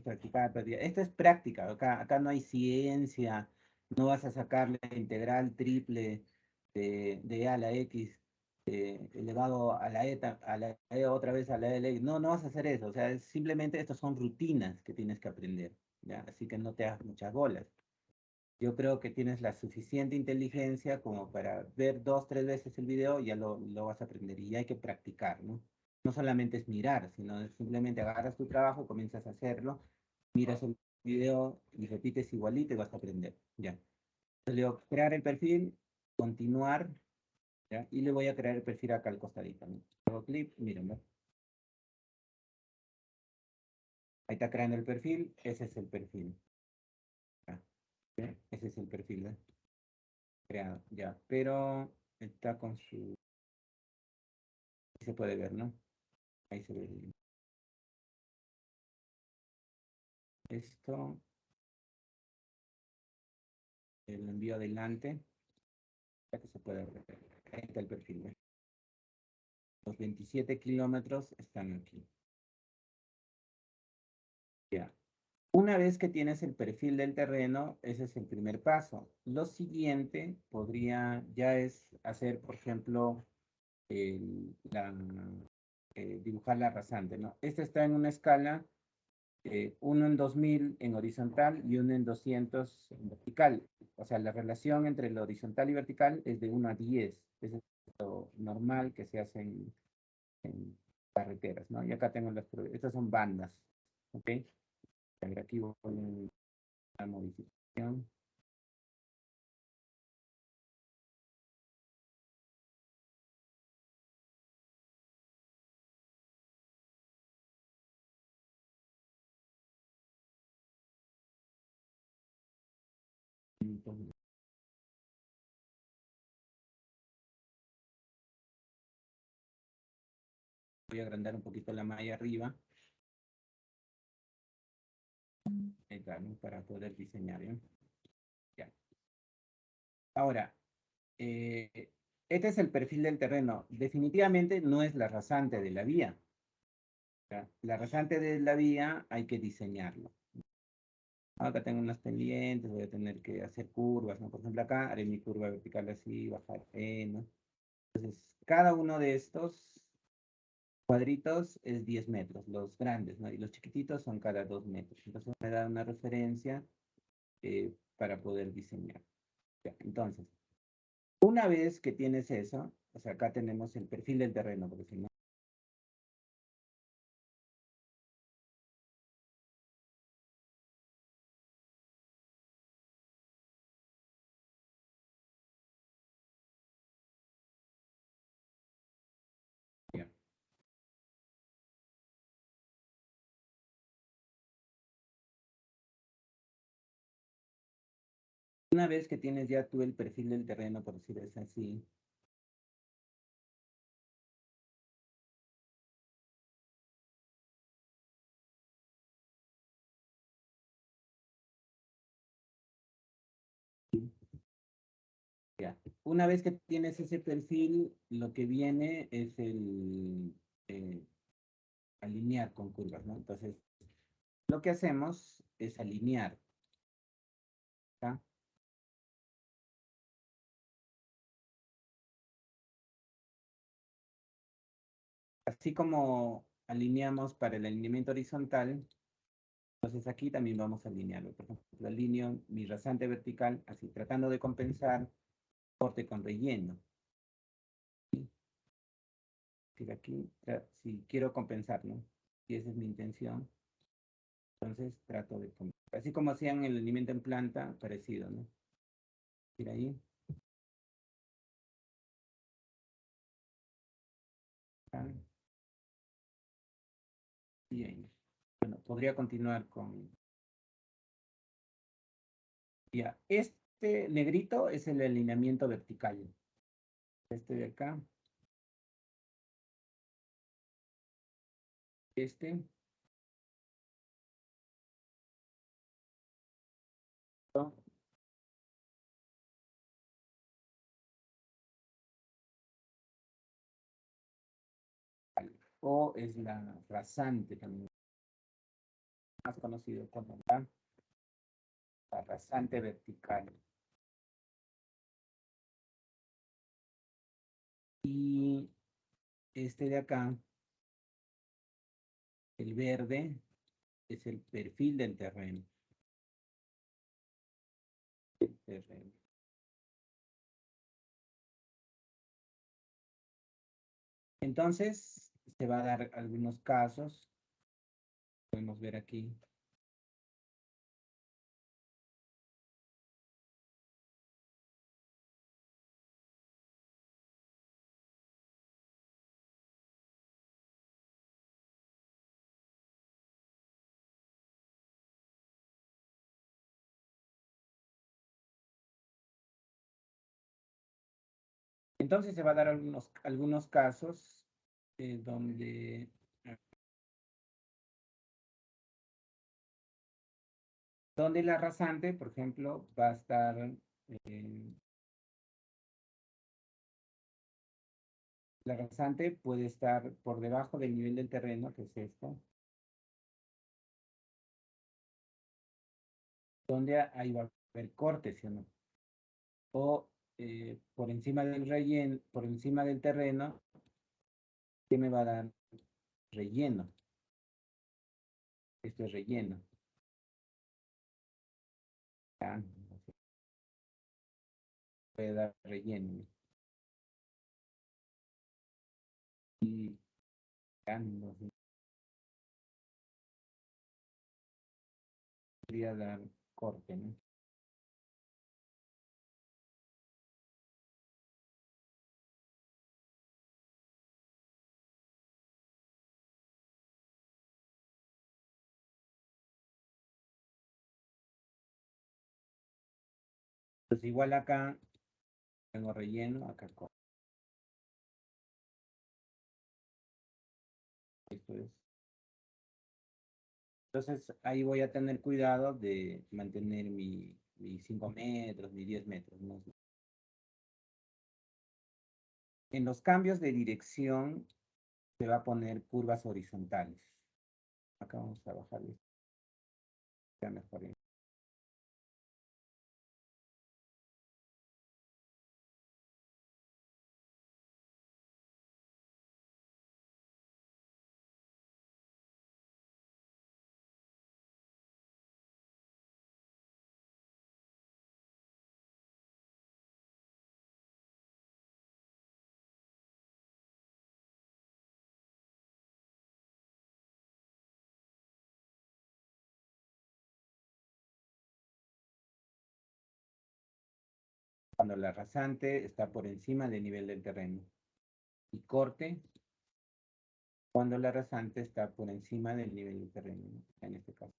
A: practicar, practicar. Esto es práctica, acá no hay ciencia, no vas a sacar la integral triple de a la x elevado a la e otra vez a la e, no, no vas a hacer eso, o sea, simplemente estas son rutinas que tienes que aprender, ¿ya? Así que no te hagas muchas bolas. Yo creo que tienes la suficiente inteligencia como para ver 2, 3 veces el video y ya lo vas a aprender. Y hay que practicar, ¿no? No solamente es mirar, sino simplemente agarras tu trabajo, comienzas a hacerlo, miras el video y repites igualito y vas a aprender, ¿ya? Entonces le digo, crear el perfil, continuar, ¿ya? Y le voy a crear el perfil acá al costadito, ¿no? Hago clic, miren, ¿no? Ahí está creando el perfil, ese es el perfil. ¿Ya? Ese es el perfil, ¿eh? Creado, ya, pero está con su... Ahí se puede ver, ¿no? Ahí se ve esto, lo envío adelante, ya que se puede ver. Ahí está el perfil, ¿eh? Los 27 kilómetros están aquí. Ya. Una vez que tienes el perfil del terreno, ese es el primer paso. Lo siguiente podría ya es hacer, por ejemplo, dibujar la rasante, ¿no? Este está en una escala 1 en 2000 en horizontal y 1 en 200 en vertical. O sea, la relación entre lo horizontal y vertical es de 1 a 10. Eso es lo normal que se hace en carreteras, ¿no? Y acá tengo estas son bandas, ¿ok? A ver, aquí voy a la modificación. Entonces, voy a agrandar un poquito la malla arriba. Ahí está, ¿no? Para poder diseñar, ¿eh? Ya. Ahora, este es el perfil del terreno. Definitivamente no es la rasante de la vía. ¿Ya? La rasante de la vía hay que diseñarlo. Acá tengo unas pendientes, voy a tener que hacer curvas, ¿no? Por ejemplo, acá haré mi curva vertical así, bajar, ¿no? Entonces, cada uno de estos cuadritos es 10 metros, los grandes, ¿no? Y los chiquititos son cada 2 metros. Entonces, me da una referencia para poder diseñar. Ya, entonces, una vez que tienes eso, o sea, acá tenemos el perfil del terreno, porque si no, Una vez que tienes ya tú el perfil del terreno, por decirlo así, ya. Una vez que tienes ese perfil, lo que viene es el alinear con curvas, ¿no? Entonces, lo que hacemos es alinear. ¿Está? Así como alineamos para el alineamiento horizontal, entonces aquí también vamos a alinearlo. Por ejemplo, alineo mi rasante vertical, así, tratando de compensar corte con relleno. Aquí, si quiero compensar, ¿no? Y esa es mi intención. Entonces trato de compensar. Así como hacían el alimento en planta, parecido, ¿no? Mira ahí. Bien. Bueno, podría continuar con... Ya, este negrito es el alineamiento vertical. Este de acá. Este. O es la rasante también. Más conocido como la rasante vertical. Y este de acá, el verde, es el perfil del terreno. El terreno. Entonces, se va a dar algunos casos. Podemos ver aquí. Entonces se va a dar algunos casos donde la rasante, por ejemplo, va a estar la rasante puede estar por debajo del nivel del terreno, que es esto, donde ahí va a haber corte, ¿sí o no? O por encima del relleno, por encima del terreno, ¿qué me va a dar? Relleno. Esto es relleno. ¿Ya? Puede dar relleno. Y ya no podría dar corte, ¿no? Pues igual acá tengo relleno, acá corte. Esto es. Entonces ahí voy a tener cuidado de mantener mi 5 metros, mi 10 metros, ¿no? En los cambios de dirección se va a poner curvas horizontales. Acá vamos a bajar esto. Ya mejor. Cuando la rasante está por encima del nivel del terreno. Y corte cuando la rasante está por encima del nivel del terreno, ¿no? En este caso.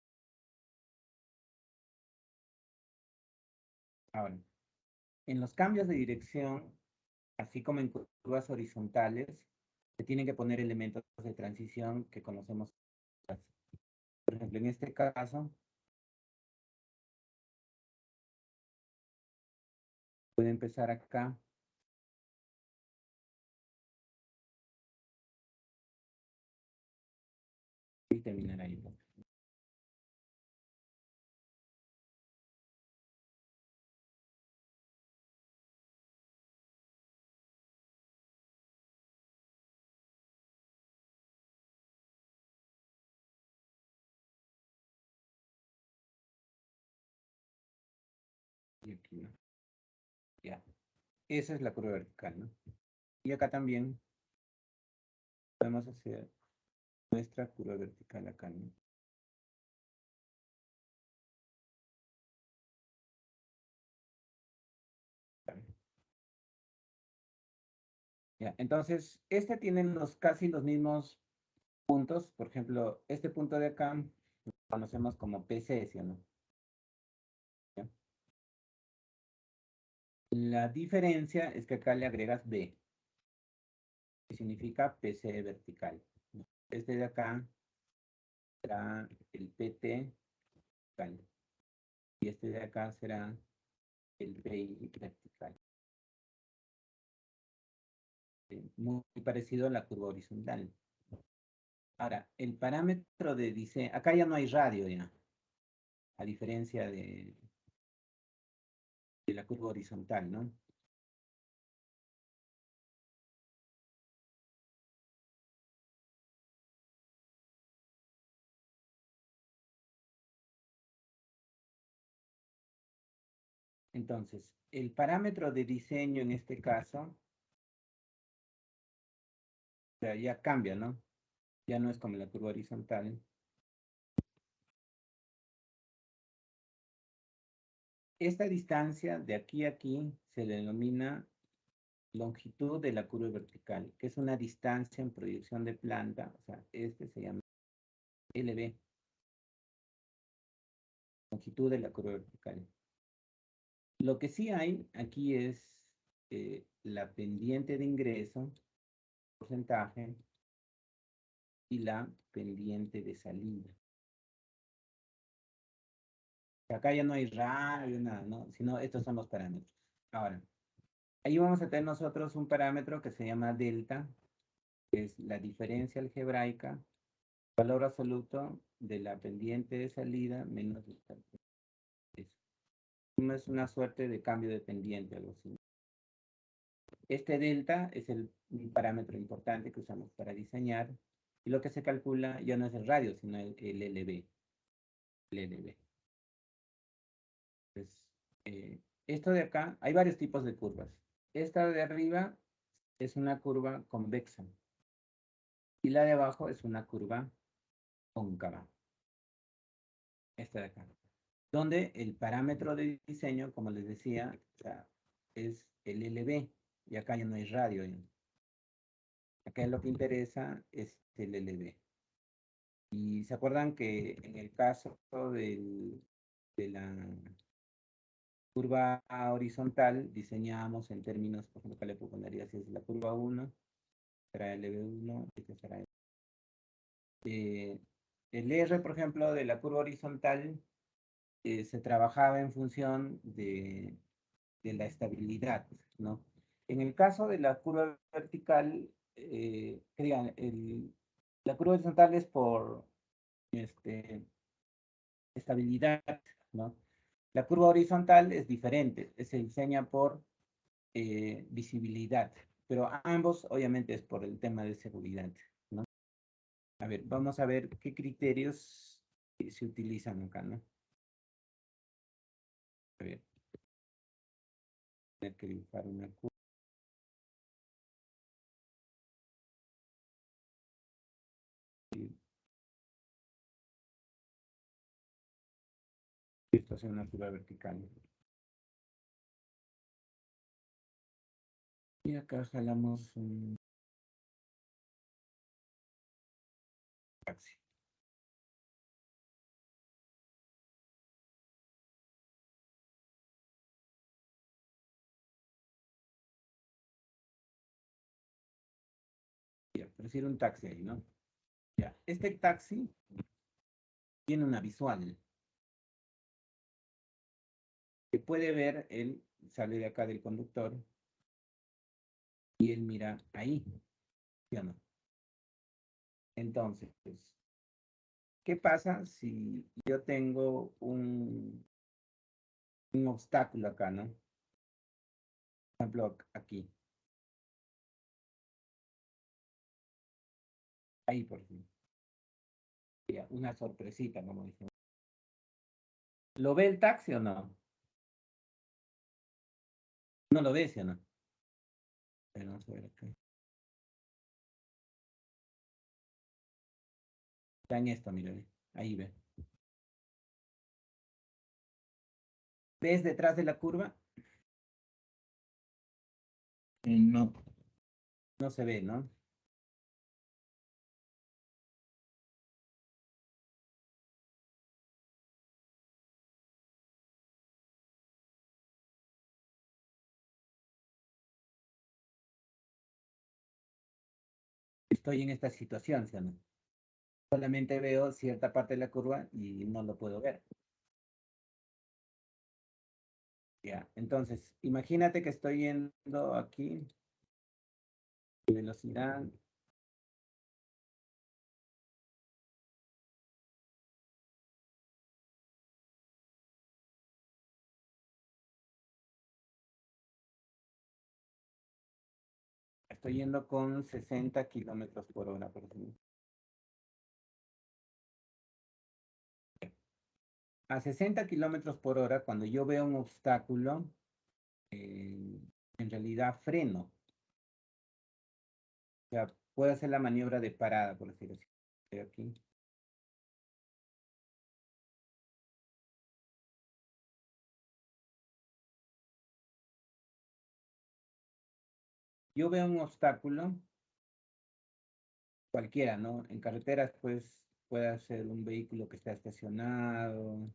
A: Ahora, en los cambios de dirección, así como en curvas horizontales, se tienen que poner elementos de transición que conocemos. Por ejemplo, en este caso, puede empezar acá. Y terminar ahí. Y aquí, ¿no? Ya. Esa es la curva vertical, ¿no? Y acá también podemos hacer nuestra curva vertical acá, ¿no? Ya, entonces, este tiene casi los mismos puntos. Por ejemplo, este punto de acá lo conocemos como PC, ¿sí o no? ¿Ya? La diferencia es que acá le agregas B, que significa PC vertical. Este de acá será el PT vertical. Y este de acá será el PI vertical. Muy parecido a la curva horizontal. Ahora, el parámetro de diseño, acá ya no hay radio ya, a diferencia de la curva horizontal, ¿no? Entonces, el parámetro de diseño en este caso, o sea, ya cambia, ¿no? Ya no es como la curva horizontal. Esta distancia de aquí a aquí se le denomina longitud de la curva vertical, que es una distancia en proyección de planta, o sea, este se llama LB, longitud de la curva vertical. Lo que sí hay aquí es la pendiente de ingreso, porcentaje, y la pendiente de salida. Acá ya no hay radio, nada, ¿no? Sino estos son los parámetros. Ahora, ahí vamos a tener nosotros un parámetro que se llama delta, que es la diferencia algebraica, valor absoluto de la pendiente de salida menos la pendiente de ingreso. Es una suerte de cambio de pendiente, algo así. Este delta es un parámetro importante que usamos para diseñar, y lo que se calcula ya no es el radio, sino el LB. Pues, esto de acá, hay varios tipos de curvas. Esta de arriba es una curva convexa y la de abajo es una curva cóncava. Esta de acá. Donde el parámetro de diseño, como les decía, o sea, es el LB, y acá ya no hay radio. Acá lo que interesa es el LB. Y se acuerdan que en el caso de la curva horizontal diseñamos en términos, por ejemplo, que le pondría si es la curva 1, será LB1, este será el R, por ejemplo, de la curva horizontal se trabajaba en función de la estabilidad, ¿no? En el caso de la curva vertical, la curva horizontal es por estabilidad, ¿no? La curva horizontal es diferente, se diseña por visibilidad, pero ambos obviamente es por el tema de seguridad, ¿no? A ver, vamos a ver qué criterios se utilizan acá, ¿no? A ver. Tener que dibujar una curva. Esto es una curva vertical. Y acá jalamos un taxi. por decir un taxi ahí, ¿no? Ya, este taxi tiene una visual. Que puede ver, él sale de acá del conductor y él mira ahí, ¿sí o no? Entonces, ¿qué pasa si yo tengo un obstáculo acá, ¿no? Por ejemplo, aquí. Ahí, por ejemplo. Ya, una sorpresita, como dicen. ¿Lo ve el taxi o no? No lo ve, ¿sí o no? Pero vamos a ver acá. Está en esto, mira, ve. Ahí ve. ¿Ves detrás de la curva?
K: No.
A: No se ve, ¿no? Estoy en esta situación, ¿sí o no? Solamente veo cierta parte de la curva y no lo puedo ver. Ya, entonces, imagínate que estoy yendo aquí, velocidad. Estoy yendo con 60 kilómetros por hora, por ejemplo. A 60 kilómetros por hora, cuando yo veo un obstáculo, en realidad freno. O sea, puedo hacer la maniobra de parada, por decirlo así. Estoy aquí. Yo veo un obstáculo, cualquiera, ¿no? En carreteras, pues, puede ser un vehículo que está estacionado,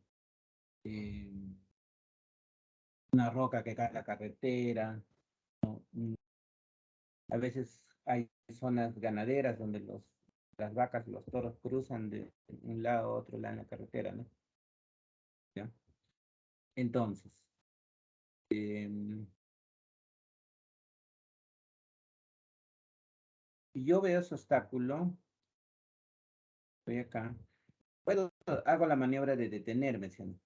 A: una roca que cae en la carretera, ¿no? A veces hay zonas ganaderas donde las vacas y los toros cruzan de un lado a otro lado en la carretera, ¿no? ¿Ya? Entonces, si yo veo ese obstáculo, estoy acá, hago la maniobra de detenerme, ¿sí o no?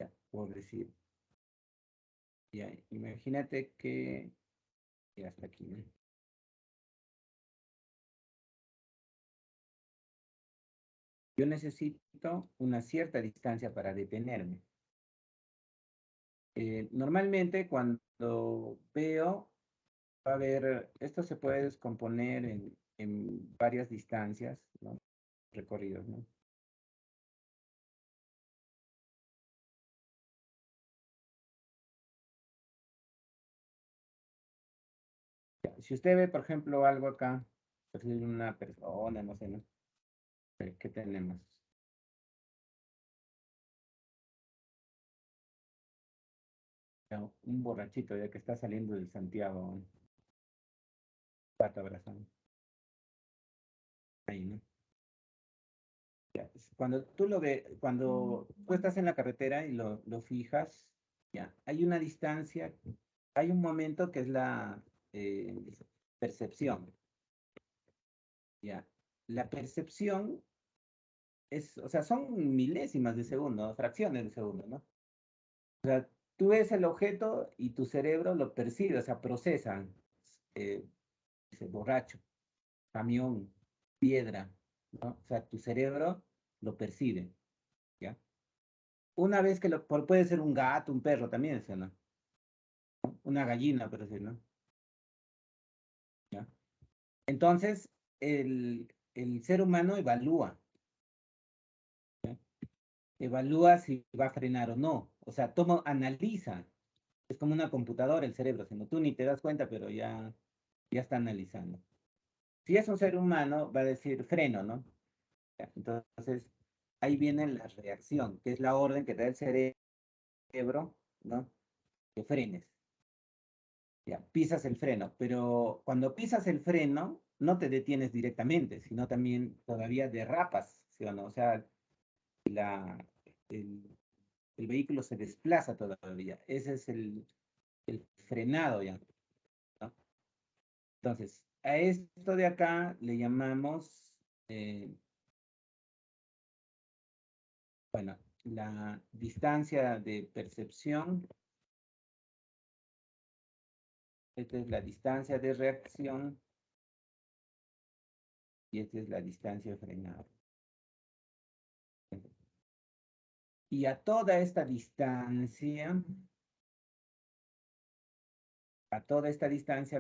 A: Ya, por decir. Ya, imagínate que ya hasta aquí, ¿no? Yo necesito una cierta distancia para detenerme. Normalmente cuando veo, a ver, esto se puede descomponer en varias distancias, ¿no? Recorridos, ¿no? Ya, si usted ve, por ejemplo, algo acá, pues, una persona, no sé, ¿no? ¿Qué tenemos? Ya, un borrachito ya que está saliendo del Santiago, ¿no? Pato abrazando. Ahí, ¿no? Ya, cuando tú lo ves, cuando tú estás en la carretera y lo fijas, ya, hay una distancia, hay un momento que es la percepción. Ya, la percepción es, o sea, son milésimas de segundo, fracciones de segundo, ¿no? O sea, tú ves el objeto y tu cerebro lo percibe, o sea, procesa, dice, borracho, camión, piedra, ¿no? O sea, tu cerebro lo percibe, ¿ya? Una vez que puede ser un gato, un perro también, ¿sí o no? Una gallina, pero sí, ¿no? ¿Ya? Entonces, el ser humano evalúa, ¿ya? Evalúa si va a frenar o no. O sea, analiza. Es como una computadora el cerebro, sino tú ni te das cuenta, pero ya está analizando. Si es un ser humano, va a decir freno, ¿no? ¿Ya? Entonces, ahí viene la reacción, que es la orden que da el cerebro, ¿no? Que frenes. Ya, pisas el freno, pero cuando pisas el freno, no te detienes directamente, sino también todavía derrapas, ¿sí o no? O sea, el, el vehículo se desplaza todavía. Ese es el frenado ya, ¿no? Entonces, a esto de acá le llamamos, bueno, la distancia de percepción. Esta es la distancia de reacción y esta es la distancia de frenado. Y a toda esta distancia,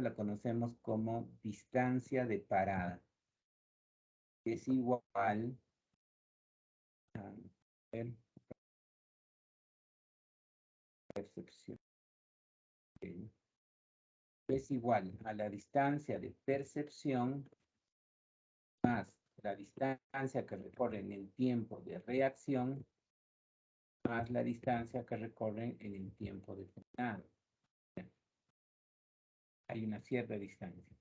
A: la conocemos como distancia de parada. Es igual a ver, percepción. Es igual a la distancia de percepción más la distancia que recorre en el tiempo de reacción más la distancia que recorre en el tiempo de frenado. Hay una cierta distancia.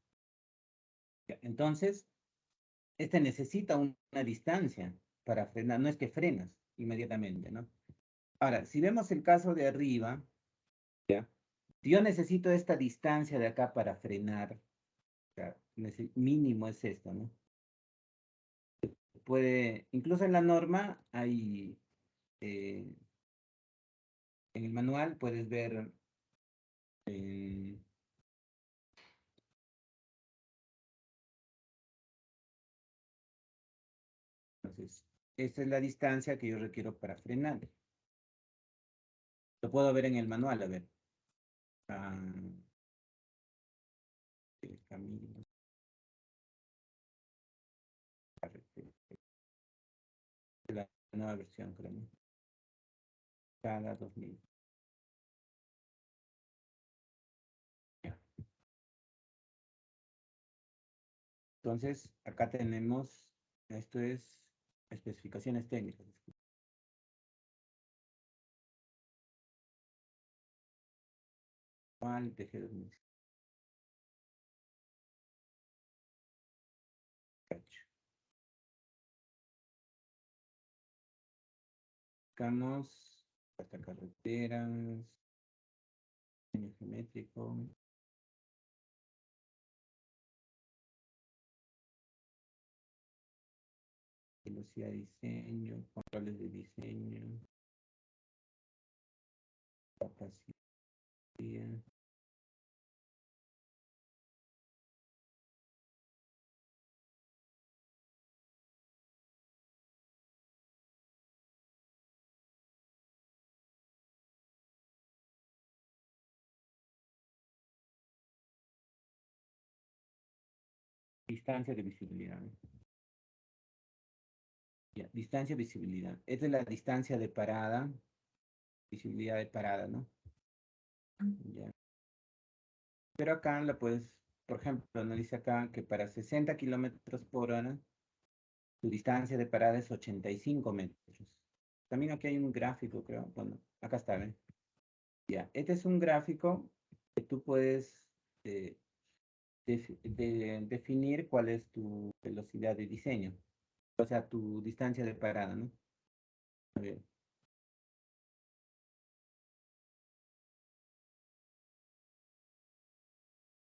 A: Entonces, este necesita una distancia para frenar, no es que frenas inmediatamente, ¿no? Ahora, si vemos el caso de arriba, ¿ya? Yo necesito esta distancia de acá para frenar, ¿ya? Mínimo es esto, ¿no? Puede, incluso en la norma hay, en el manual puedes ver entonces, esta es la distancia que yo requiero para frenar. Lo puedo ver en el manual, a ver. El camino. La nueva versión, creo. Cada 2000. Ya. Entonces, acá tenemos, esto es especificaciones técnicas. ¿Cuál TG 2000? Buscamos hasta carreteras, diseño geométrico. Velocidad de diseño, controles de diseño, capacidad. Distancia de visibilidad. Ya, distancia de visibilidad. Esta es la distancia de parada, visibilidad de parada, ¿no? Ya. Pero acá la puedes, por ejemplo, nos dice acá que para 60 kilómetros por hora, tu distancia de parada es 85 metros. También aquí hay un gráfico, creo. Bueno, acá está, ¿ven? Ya, este es un gráfico que tú puedes definir cuál es tu velocidad de diseño. O sea, tu distancia de parada, ¿no? A ver.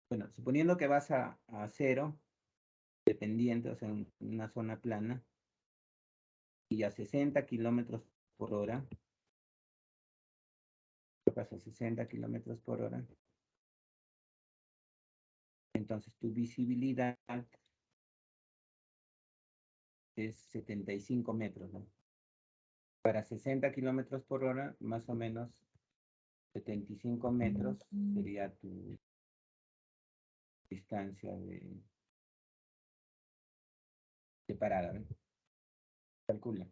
A: Bueno, suponiendo que vas a cero, dependiente, o sea, en una zona plana, y a 60 kilómetros por hora, vas a 60 kilómetros por hora, entonces tu visibilidad es 75 metros, ¿no? Para 60 kilómetros por hora, más o menos 75 metros sería tu distancia de parada, ¿no? Calcula.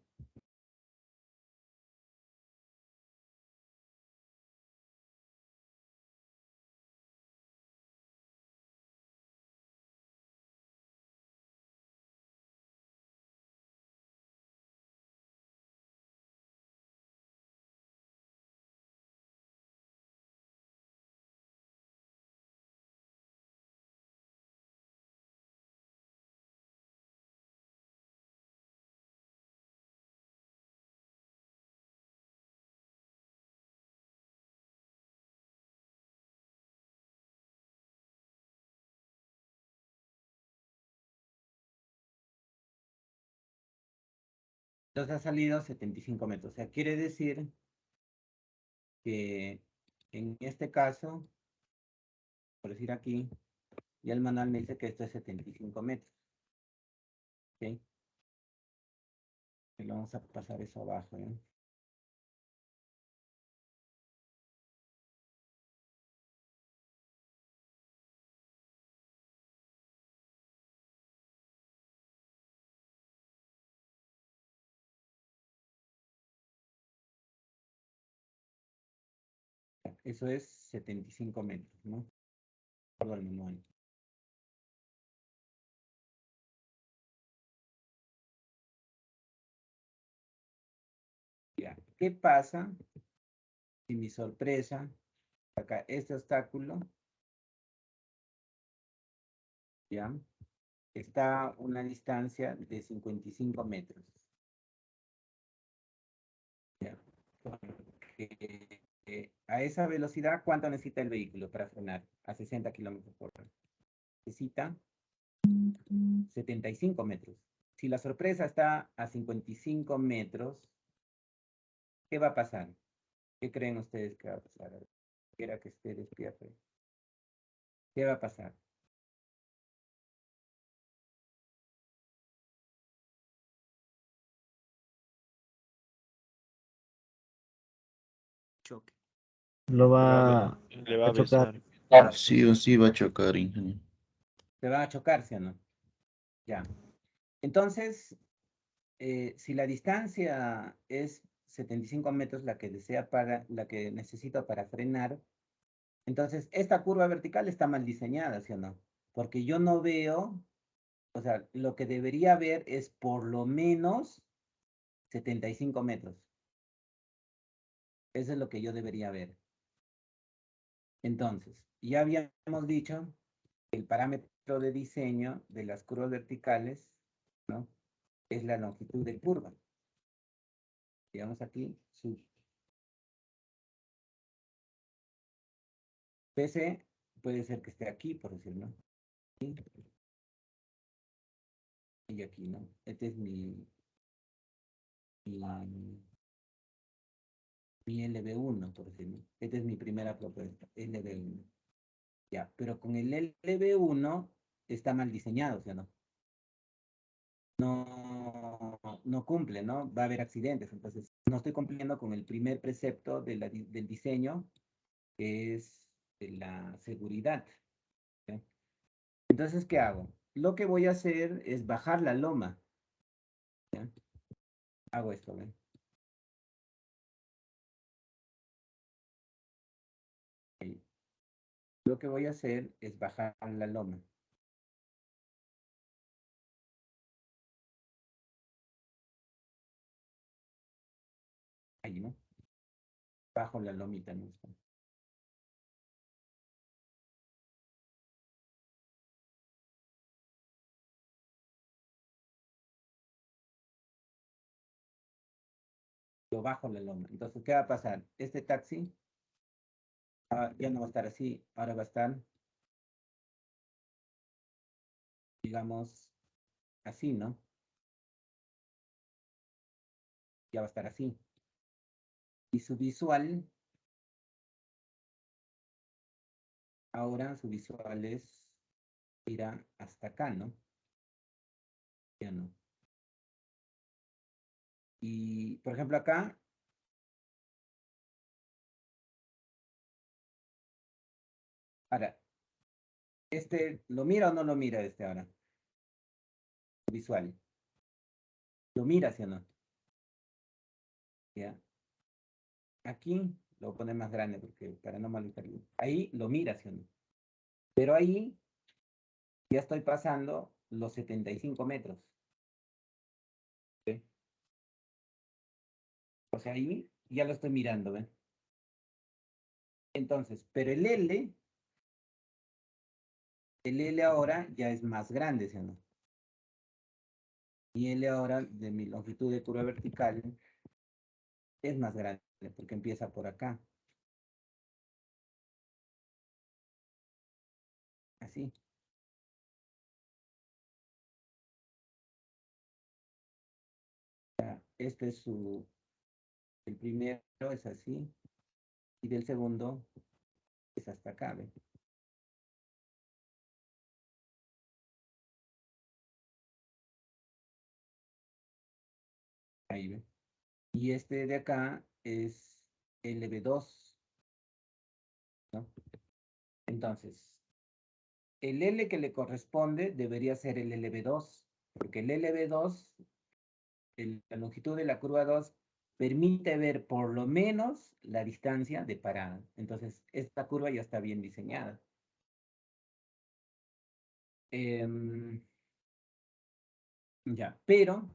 A: Entonces ha salido 75 metros. O sea, quiere decir que en este caso, por decir aquí, ya el manual me dice que esto es 75 metros. ¿Ok? Y le vamos a pasar eso abajo, ¿eh? Eso es 75 metros, ¿no? Por el manual. Ya. ¿Qué pasa si mi sorpresa, acá, este obstáculo, ya, está a una distancia de 55 metros? Ya. Porque, a esa velocidad, ¿cuánto necesita el vehículo para frenar? A 60 kilómetros por hora. Necesita 75 metros. Si la sorpresa está a 55 metros, ¿qué va a pasar? ¿Qué creen ustedes que va a pasar? Quiera que esté despierto. ¿Qué va a pasar?
B: Choque.
K: Lo va
J: Le va a
K: a chocar.
J: besar.
F: Sí o sí va a chocar, ingeniero.
A: ¿Se van a chocar, sí o no? Ya. Entonces, si la distancia es 75 metros la que la que necesito para frenar, entonces esta curva vertical está mal diseñada, ¿sí o no? Porque yo no veo, o sea, lo que debería ver es por lo menos 75 metros. Eso es lo que yo debería ver. Entonces, ya habíamos dicho que el parámetro de diseño de las curvas verticales, ¿no? Es la longitud de curva. Digamos aquí, su PC puede ser que esté aquí, por decirlo, ¿no? Y aquí, ¿no? Este es mi LB1, por decirlo. Esta es mi primera propuesta, LB1. Ya, pero con el LB1 está mal diseñado, ¿sí o no? No cumple, ¿no? Va a haber accidentes. Entonces, no estoy cumpliendo con el primer precepto del diseño, que es de la seguridad. ¿Sí? Entonces, ¿qué hago? Lo que voy a hacer es bajar la loma. ¿Sí? Hago esto, ¿ven? Okay. Lo que voy a hacer es bajar la loma. Ahí, ¿no? Bajo la lomita, ¿no? Yo bajo la loma. Entonces, ¿qué va a pasar? Este taxi ya no va a estar así. Ahora va a estar, digamos, así, ¿no? Ya va a estar así. Y su visual, ahora su visual es irá hasta acá, ¿no? Ya no. Y, por ejemplo, acá, ahora, ¿lo mira o no lo mira este ahora? Visual. ¿Lo mira, sí o no? ¿Ya? Aquí lo voy a poner más grande porque para no malucarlo. Ahí lo mira, ¿sí o no? Pero ahí ya estoy pasando los 75 metros. ¿Sí? O sea, ahí ya lo estoy mirando, ¿ven? Entonces, pero el L ahora ya es más grande, ¿sí o no? Y L ahora, de mi longitud de curva vertical, es más grande, porque empieza por acá. Así. este es el primero es así, y del segundo es hasta acá, ¿ve? Ahí, ¿ve? Y este de acá es LB2, ¿no? Entonces, el L que le corresponde debería ser el LB2, porque el LB2, la longitud de la curva 2, permite ver por lo menos la distancia de parada. Entonces, esta curva ya está bien diseñada. Ya, pero,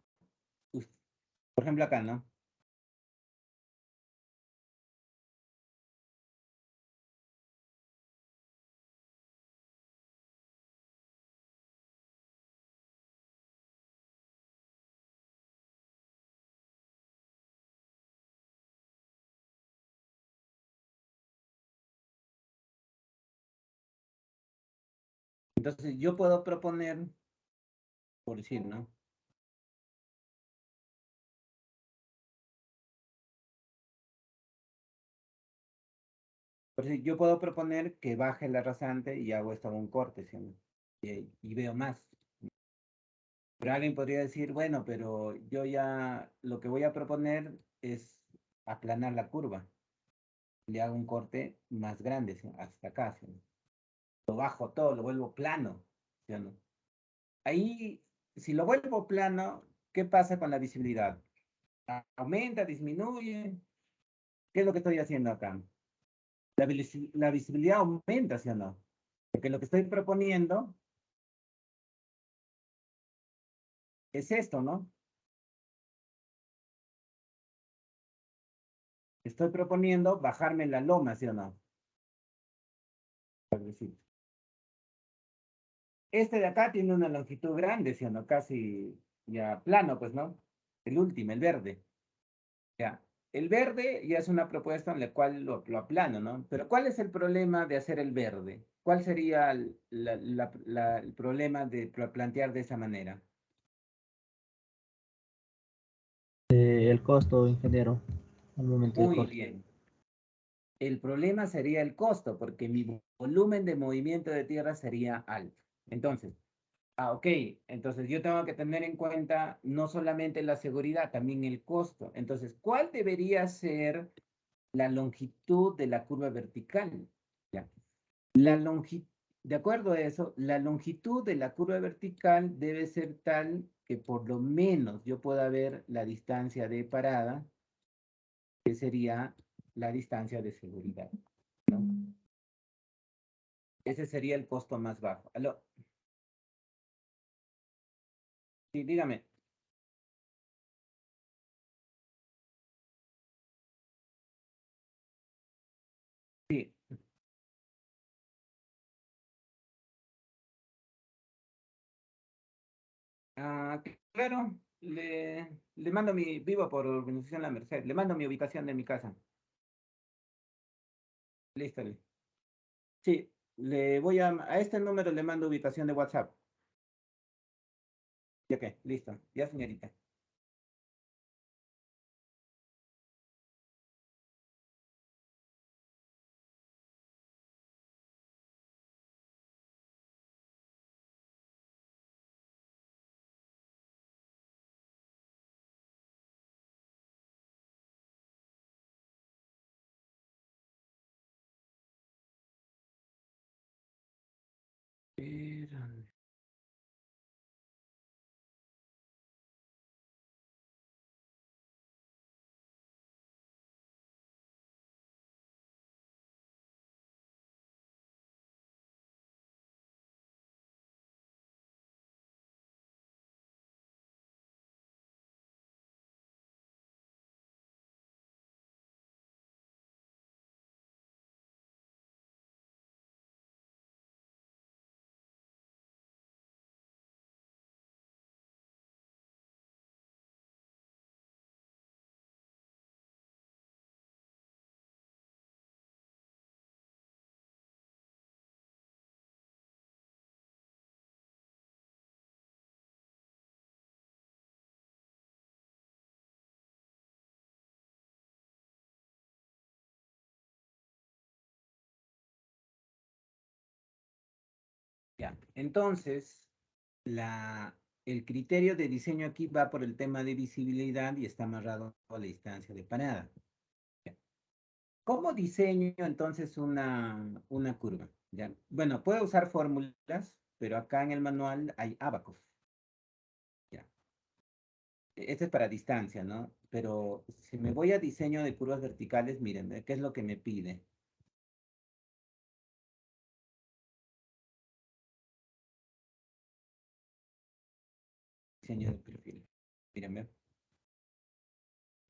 A: por ejemplo acá, ¿no? Entonces, yo puedo proponer, por decir, ¿no? Por decir, yo puedo proponer que baje la rasante y hago esto a un corte, ¿sí o no? Y veo más. Pero alguien podría decir, bueno, pero yo ya lo que voy a proponer es aplanar la curva. Le hago un corte más grande, ¿sí? Hasta acá, ¿sí o no? Lo bajo todo, lo vuelvo plano, ¿sí o no? Ahí, si lo vuelvo plano, ¿qué pasa con la visibilidad? ¿Aumenta, disminuye? ¿Qué es lo que estoy haciendo acá? La visibilidad aumenta, ¿sí o no? Porque lo que estoy proponiendo es esto, ¿no? Estoy proponiendo bajarme la loma, ¿sí o no? Por decir. Este de acá tiene una longitud grande, ¿sí o no? Casi ya plano, pues, ¿no? El último, el verde. Ya. El verde ya es una propuesta en la cual lo aplano, ¿no? Pero ¿cuál es el problema de hacer el verde? ¿Cuál sería el problema de plantear de esa manera?
K: El costo, ingeniero, al momento de
A: Muy
K: corte.
A: bien. El problema sería el costo, porque mi volumen de movimiento de tierra sería alto. Entonces, ok, entonces yo tengo que tener en cuenta no solamente la seguridad, también el costo. Entonces, ¿cuál debería ser la longitud de la curva vertical? ¿Ya? De acuerdo a eso, la longitud de la curva vertical debe ser tal que por lo menos yo pueda ver la distancia de parada, que sería la distancia de seguridad, ¿no? Ese sería el costo más bajo. ¿Aló? Sí, dígame. Sí. Ah, claro, le mando vivo por organización La Merced, le mando mi ubicación de mi casa. Listo. Sí, a este número le mando ubicación de WhatsApp. Ya que, listo. Ya, señorita. Espérame. Ya, entonces, el criterio de diseño aquí va por el tema de visibilidad y está amarrado a la distancia de parada. Ya. ¿Cómo diseño entonces una curva? ¿Ya? Bueno, puedo usar fórmulas, pero acá en el manual hay ábacos. Ya. Este es para distancia, ¿no? Pero si me voy a diseño de curvas verticales, miren, ¿qué es lo que me pide? Diseño de perfil. Miren, ¿ve?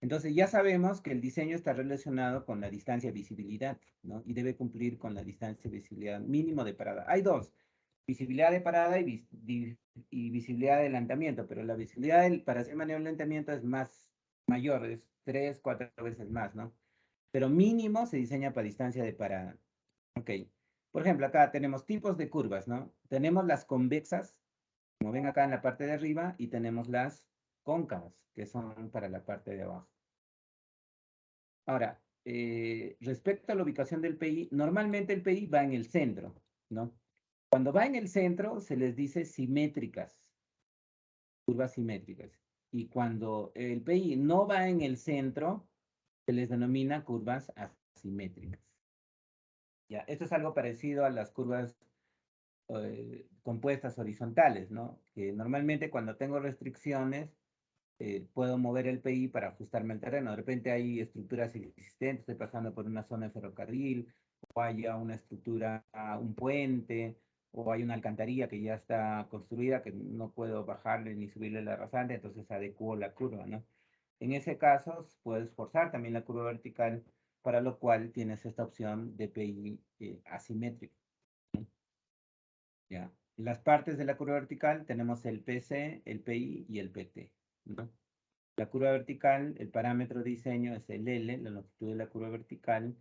A: Entonces ya sabemos que el diseño está relacionado con la distancia de visibilidad, ¿no? Y debe cumplir con la distancia de visibilidad mínimo de parada. Hay dos, visibilidad de parada y visibilidad de adelantamiento, pero la visibilidad para hacer maniobra de adelantamiento es mayor, es 3, 4 veces más, ¿no? Pero mínimo se diseña para distancia de parada. Ok. Por ejemplo, acá tenemos tipos de curvas, ¿no? Tenemos las convexas, como ven acá en la parte de arriba, y tenemos las cóncavas, que son para la parte de abajo. Ahora, respecto a la ubicación del PI, normalmente el PI va en el centro, ¿no? Cuando va en el centro, se les dice simétricas, curvas simétricas. Y cuando el PI no va en el centro, se les denomina curvas asimétricas. Ya, esto es algo parecido a las curvas compuestas horizontales, ¿no? Que normalmente cuando tengo restricciones, puedo mover el PI para ajustarme al terreno. De repente hay estructuras existentes, estoy pasando por una zona de ferrocarril, o haya una estructura, un puente, o hay una alcantarilla que ya está construida, que no puedo bajarle ni subirle la rasante, entonces adecuo la curva, ¿no? En ese caso, puedes forzar también la curva vertical, para lo cual tienes esta opción de PI asimétrico. ¿Ya? Las partes de la curva vertical tenemos el PC, el PI y el PT, ¿no? La curva vertical, el parámetro de diseño es el L, la longitud de la curva vertical.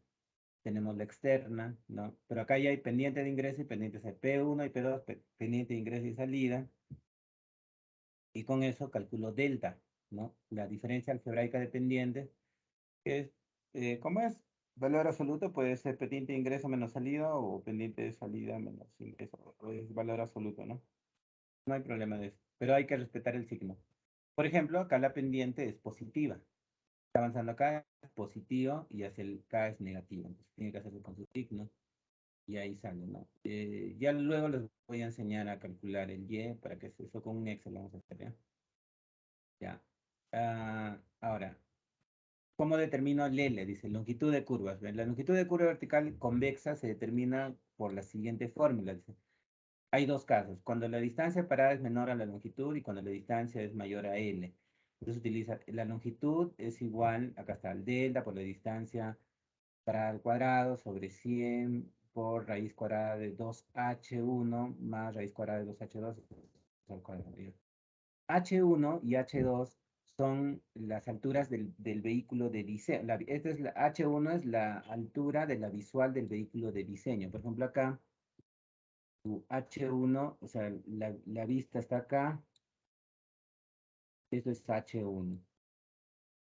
A: Tenemos la externa, ¿no? Pero acá ya hay pendiente de ingreso y pendientes de P1 y P2, pendiente de ingreso y salida. Y con eso calculo delta, ¿no? La diferencia algebraica de pendientes, que es, ¿cómo es? Valor absoluto puede ser pendiente de ingreso menos salida o pendiente de salida menos ingreso. Es valor absoluto, ¿no? No hay problema de eso. Pero hay que respetar el signo. Por ejemplo, acá la pendiente es positiva. Está avanzando acá, es positivo, y hacia el K es negativo. Entonces tiene que hacerse con su signo, y ahí sale, ¿no? Ya luego les voy a enseñar a calcular el Y, para que eso con un Excel lo vamos a hacer, ¿ya? Ya. Ahora, ¿cómo determino el L? Dice longitud de curvas. ¿Ven? La longitud de curva vertical convexa se determina por la siguiente fórmula. Dice, hay dos casos, cuando la distancia parada es menor a la longitud y cuando la distancia es mayor a L. Entonces utiliza, la longitud es igual, acá está el delta por la distancia parada al cuadrado sobre 100 por raíz cuadrada de 2H1 más raíz cuadrada de 2H2 al cuadrado. H1 y H2 son las alturas del vehículo de diseño. H1 es la altura de la visual del vehículo de diseño. Por ejemplo, acá tu H1, o sea, la vista está acá, esto es H1.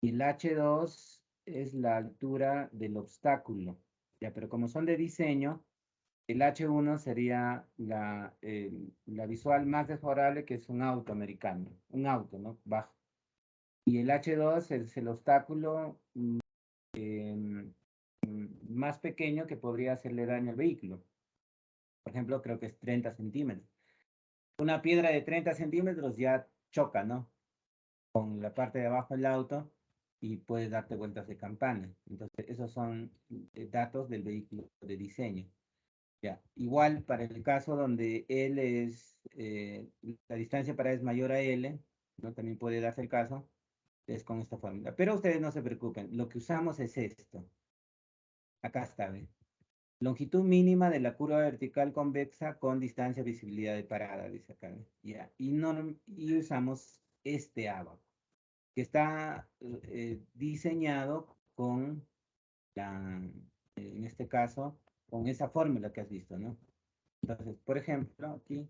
A: Y el H2 es la altura del obstáculo, ya, pero como son de diseño, el H1 sería la visual más desfavorable, que es un auto americano, un auto, ¿no? Bajo. Y el H2 es el obstáculo más pequeño que podría hacerle daño al vehículo. Por ejemplo, creo que es 30 centímetros. Una piedra de 30 centímetros ya choca, ¿no? Con la parte de abajo del auto y puedes darte vueltas de campana. Entonces, esos son datos del vehículo de diseño. Ya. Igual para el caso donde L es, la distancia para es mayor a L, ¿no? También puede darse el caso, es con esta fórmula. Pero ustedes no se preocupen, lo que usamos es esto. Acá está, ¿ven? Longitud mínima de la curva vertical convexa con distancia visibilidad de parada, dice acá. Ya. Y usamos este ábaco, que está diseñado con en este caso, con esa fórmula que has visto, ¿no? Entonces, por ejemplo, aquí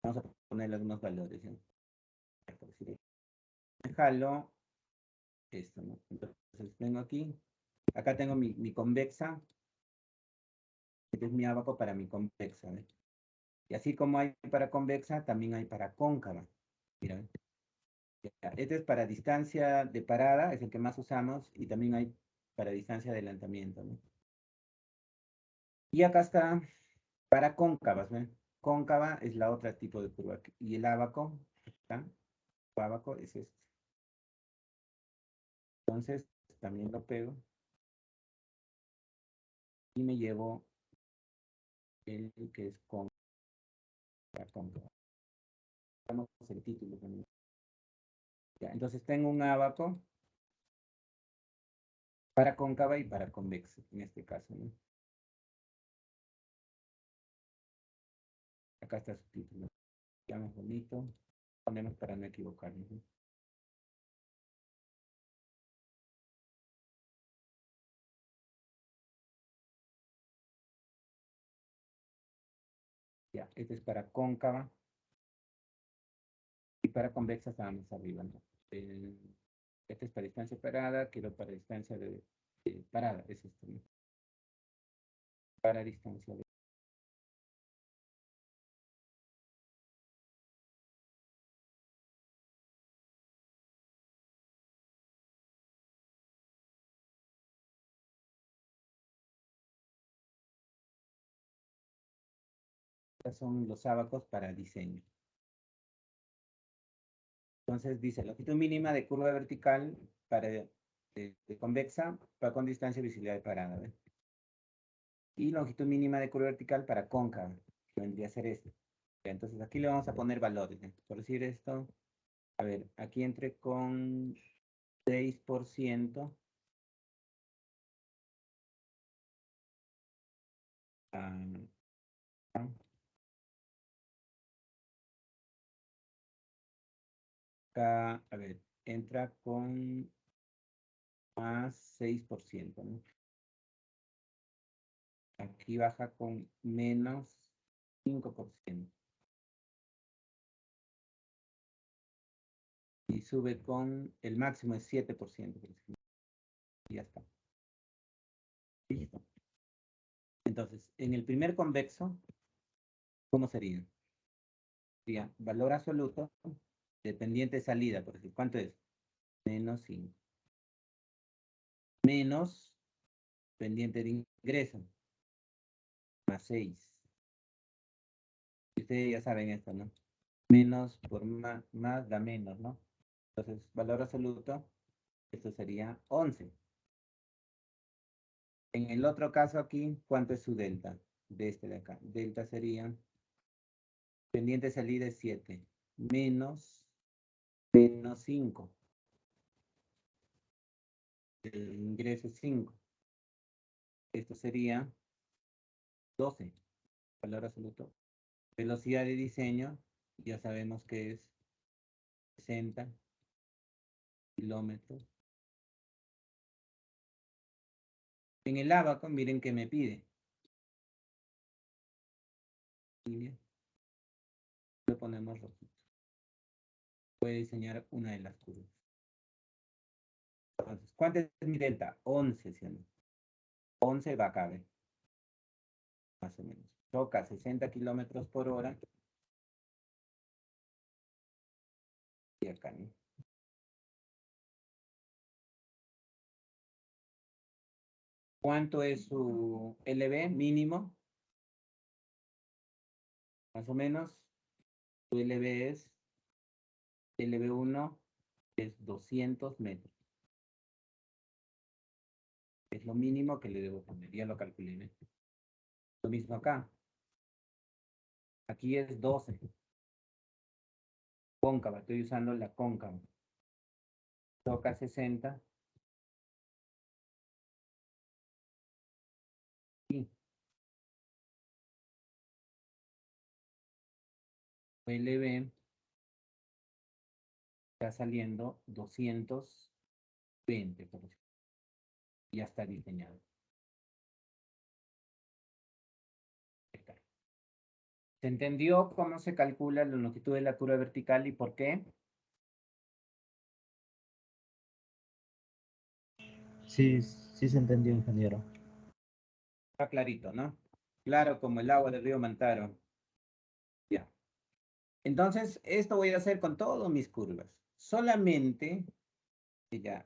A: vamos a poner algunos valores, ¿no? Jalo esto, ¿no? Entonces, vengo aquí, acá tengo mi convexa, este es mi ábaco para mi convexa, ¿ves? Y así como hay para convexa, también hay para cóncava. Mira, ya, este es para distancia de parada, es el que más usamos, y también hay para distancia de adelantamiento, ¿no? Y acá está para cóncavas, ¿ven? Cóncava es la otra tipo de curva. Y el ábaco, ¿está? El ábaco es este. Entonces, también lo pego. Y me llevo el que es cóncava. Vamos el título también. Ya, entonces tengo un ábaco para cóncava y para convexa, en este caso, ¿no? Acá está su título. Ya más bonito. Ponemos para no equivocarnos, ¿no? Ya, este es para cóncava. Y para convexa estábamos arriba, ¿no? Este es para distancia parada, quiero para distancia de parada, es esto, ¿no? Para distancia de... Estos son los ábacos para diseño. Entonces dice, longitud mínima de curva vertical para de convexa para con distancia de visibilidad de parada, ¿ves? Y longitud mínima de curva vertical para cóncava, que vendría a ser esto. Entonces aquí le vamos a poner valores, ¿eh? Por decir esto, a ver, aquí entre con 6%. Acá, a ver, entra con más 6%, ¿no? Aquí baja con menos 5%. Y sube con, el máximo es 7%. Y ya está. Listo. Entonces, en el primer convexo, ¿cómo sería? Sería valor absoluto de pendiente de salida, por decir, ¿cuánto es? Menos 5. Menos pendiente de ingreso, más 6. Ustedes ya saben esto, ¿no? Menos por más da menos, ¿no? Entonces, valor absoluto, esto sería 11. En el otro caso aquí, ¿cuánto es su delta? De este de acá. Delta sería, pendiente de salida es 7, menos 5. El ingreso es 5. Esto sería 12. Valor absoluto. Velocidad de diseño, ya sabemos que es 60 kilómetros. En el ábaco, miren que me pide. Lo ponemos rojito. Voy a diseñar una de las curvas. Entonces, ¿cuánto es mi delta? 11, ¿sí o no? 11 va a caber. Más o menos. Toca 60 kilómetros por hora. Y acá, ¿no? ¿Cuánto es su LB mínimo? Más o menos. Su LB es, LB1 es 200 metros. Es lo mínimo que le debo poner. Ya lo calculé, ¿no? Lo mismo acá. Aquí es 12. Cóncava, estoy usando la cóncava. Toca 60. Y LB está saliendo 220, por ejemplo. Ya está diseñado. ¿Se entendió cómo se calcula la longitud de la curva vertical y por qué?
K: Sí, sí se entendió, ingeniero.
A: Está clarito, ¿no? Claro como el agua del río Mantaro. Entonces, esto voy a hacer con todas mis curvas. Solamente, ya,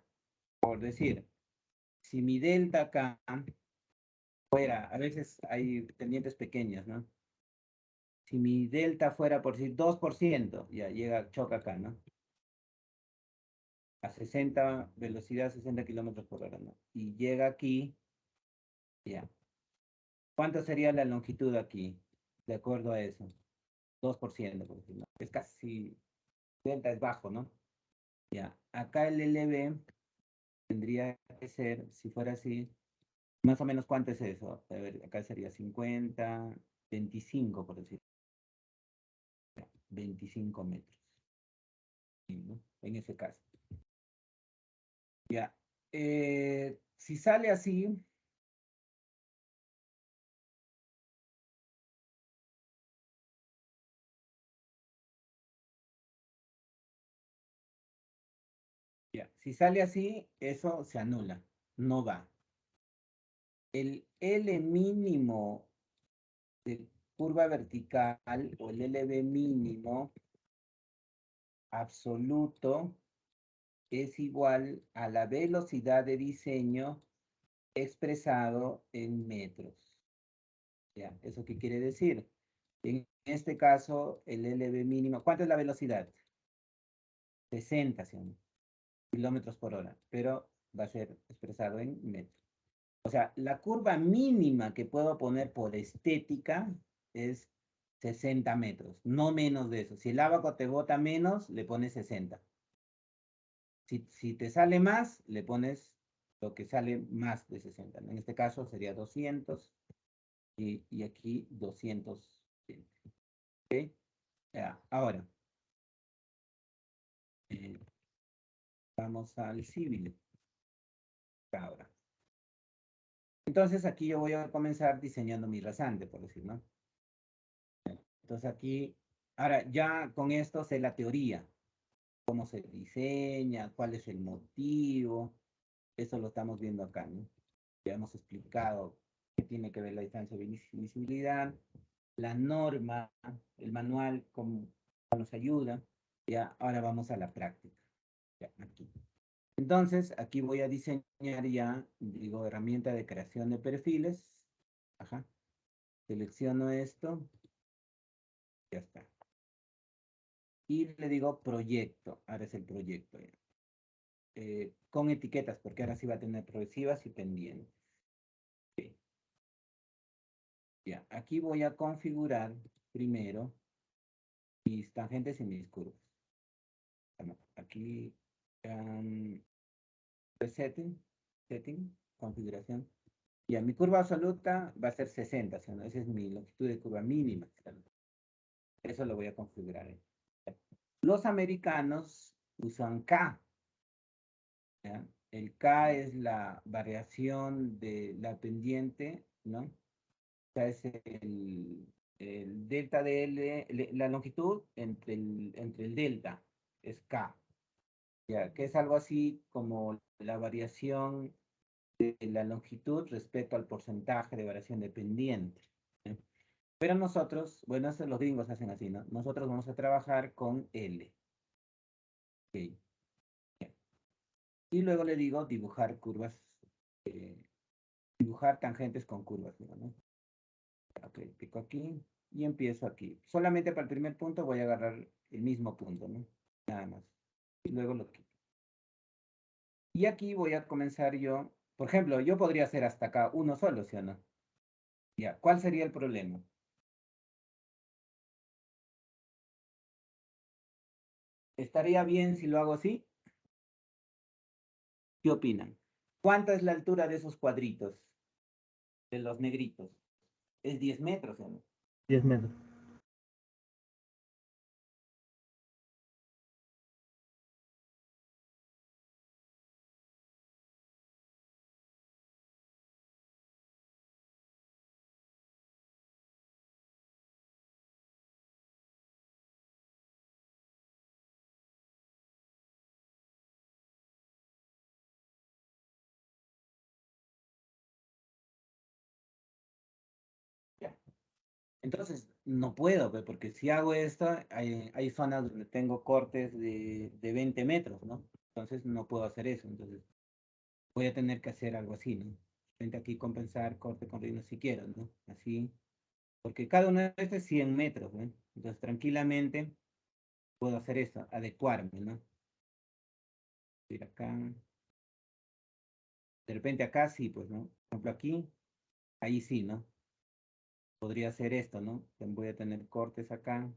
A: por decir, si mi delta acá fuera, a veces hay pendientes pequeñas, ¿no? Si mi delta fuera, por decir, 2%, ya llega, choca acá, ¿no? A 60, velocidad 60 kilómetros por hora, ¿no? Y llega aquí, ya. ¿Cuánto sería la longitud aquí? De acuerdo a eso. 2%, por decirlo. Es casi, delta es bajo, ¿no? Ya. Acá el LB tendría que ser, si fuera así, más o menos, ¿cuánto es eso? A ver, acá sería 50, 25, por decir. 25 metros. Sí, ¿no? En ese caso. Ya. Si sale así, ya. Si sale así, eso se anula. No va. El L mínimo de curva vertical o el LB mínimo absoluto es igual a la velocidad de diseño expresado en metros. ¿Ya? ¿Eso qué quiere decir? En este caso, el LB mínimo, ¿cuánto es la velocidad? 60, ¿sí? Kilómetros por hora, pero va a ser expresado en metros. O sea, la curva mínima que puedo poner por estética es 60 metros, no menos de eso. Si el abaco te bota menos, le pones 60. Si te sale más, le pones lo que sale más de 60. En este caso sería 200 y aquí 220. ¿Ok? Ya, ahora, eh, vamos al civil. Ahora. Entonces aquí yo voy a comenzar diseñando mi rasante, por decir, ¿no? Entonces aquí, ahora ya con esto sé la teoría, cómo se diseña, cuál es el motivo, eso lo estamos viendo acá, ¿no? Ya hemos explicado qué tiene que ver la distancia de visibilidad, la norma, el manual, cómo nos ayuda. Ya, ahora vamos a la práctica. Ya, aquí. Entonces, aquí voy a diseñar ya, digo, herramienta de creación de perfiles. Ajá. Selecciono esto. Ya está. Y le digo proyecto. Ahora es el proyecto. Ya. Con etiquetas, porque ahora sí va a tener progresivas y pendientes. Okay. Ya, aquí voy a configurar primero mis tangentes y mis curvas. Bueno, aquí, setting, configuración. Ya, mi curva absoluta va a ser 60, ¿sí? ¿No? Esa es mi longitud de curva mínima. Eso lo voy a configurar. Los americanos usan K. ¿Ya? El K es la variación de la pendiente, ¿no? O sea, es el delta de L, la longitud entre el delta, es K. ¿Ya? Que es algo así como la variación de la longitud respecto al porcentaje de variación de pendiente. ¿Eh? Pero nosotros, bueno, eso los gringos hacen así, ¿no? Nosotros vamos a trabajar con L. Okay. Y luego le digo dibujar curvas, dibujar tangentes con curvas, digo, ¿no? Ok, pico aquí y empiezo aquí. Solamente para el primer punto voy a agarrar el mismo punto, ¿no? Nada más. Y luego lo quito. Y aquí voy a comenzar yo, por ejemplo, yo podría hacer hasta acá uno solo, ¿sí o no? Ya, ¿cuál sería el problema? ¿Estaría bien si lo hago así? ¿Qué opinan? ¿Cuánta es la altura de esos cuadritos? De los negritos. Es 10 metros, ¿sí o no?
K: 10 metros.
A: Ya. Entonces, no puedo, pues, porque si hago esto, hay zonas donde tengo cortes de 20 metros, ¿no? Entonces, no puedo hacer eso. Entonces, voy a tener que hacer algo así, ¿no? Frente aquí compensar corte con rino si quiero, ¿no? Así, porque cada uno de estos es 100 metros, ¿no? Entonces, tranquilamente puedo hacer eso, adecuarme, ¿no? Ir acá. De repente acá sí, pues, ¿no? Por ejemplo, aquí, ahí sí, ¿no? Podría hacer esto, ¿no? Voy a tener cortes acá.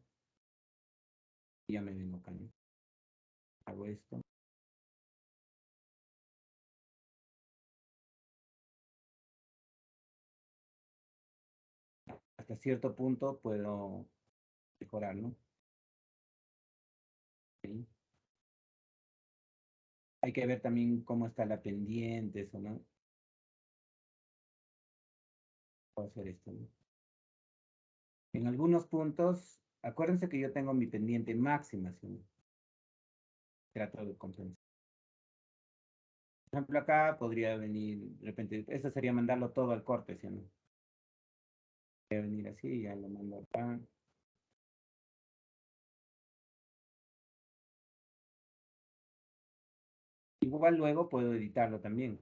A: Y ya me vengo acá, ¿no? Hago esto. Hasta cierto punto puedo mejorar, ¿no? ¿Sí? Hay que ver también cómo está la pendiente, eso, ¿no? Puedo hacer esto, ¿no? En algunos puntos, acuérdense que yo tengo mi pendiente máxima, ¿sí? Trato de compensar. Por ejemplo, acá podría venir, de repente, esto sería mandarlo todo al corte, ¿sí? ¿No? Podría venir así, ya lo mando acá. Igual luego puedo editarlo también.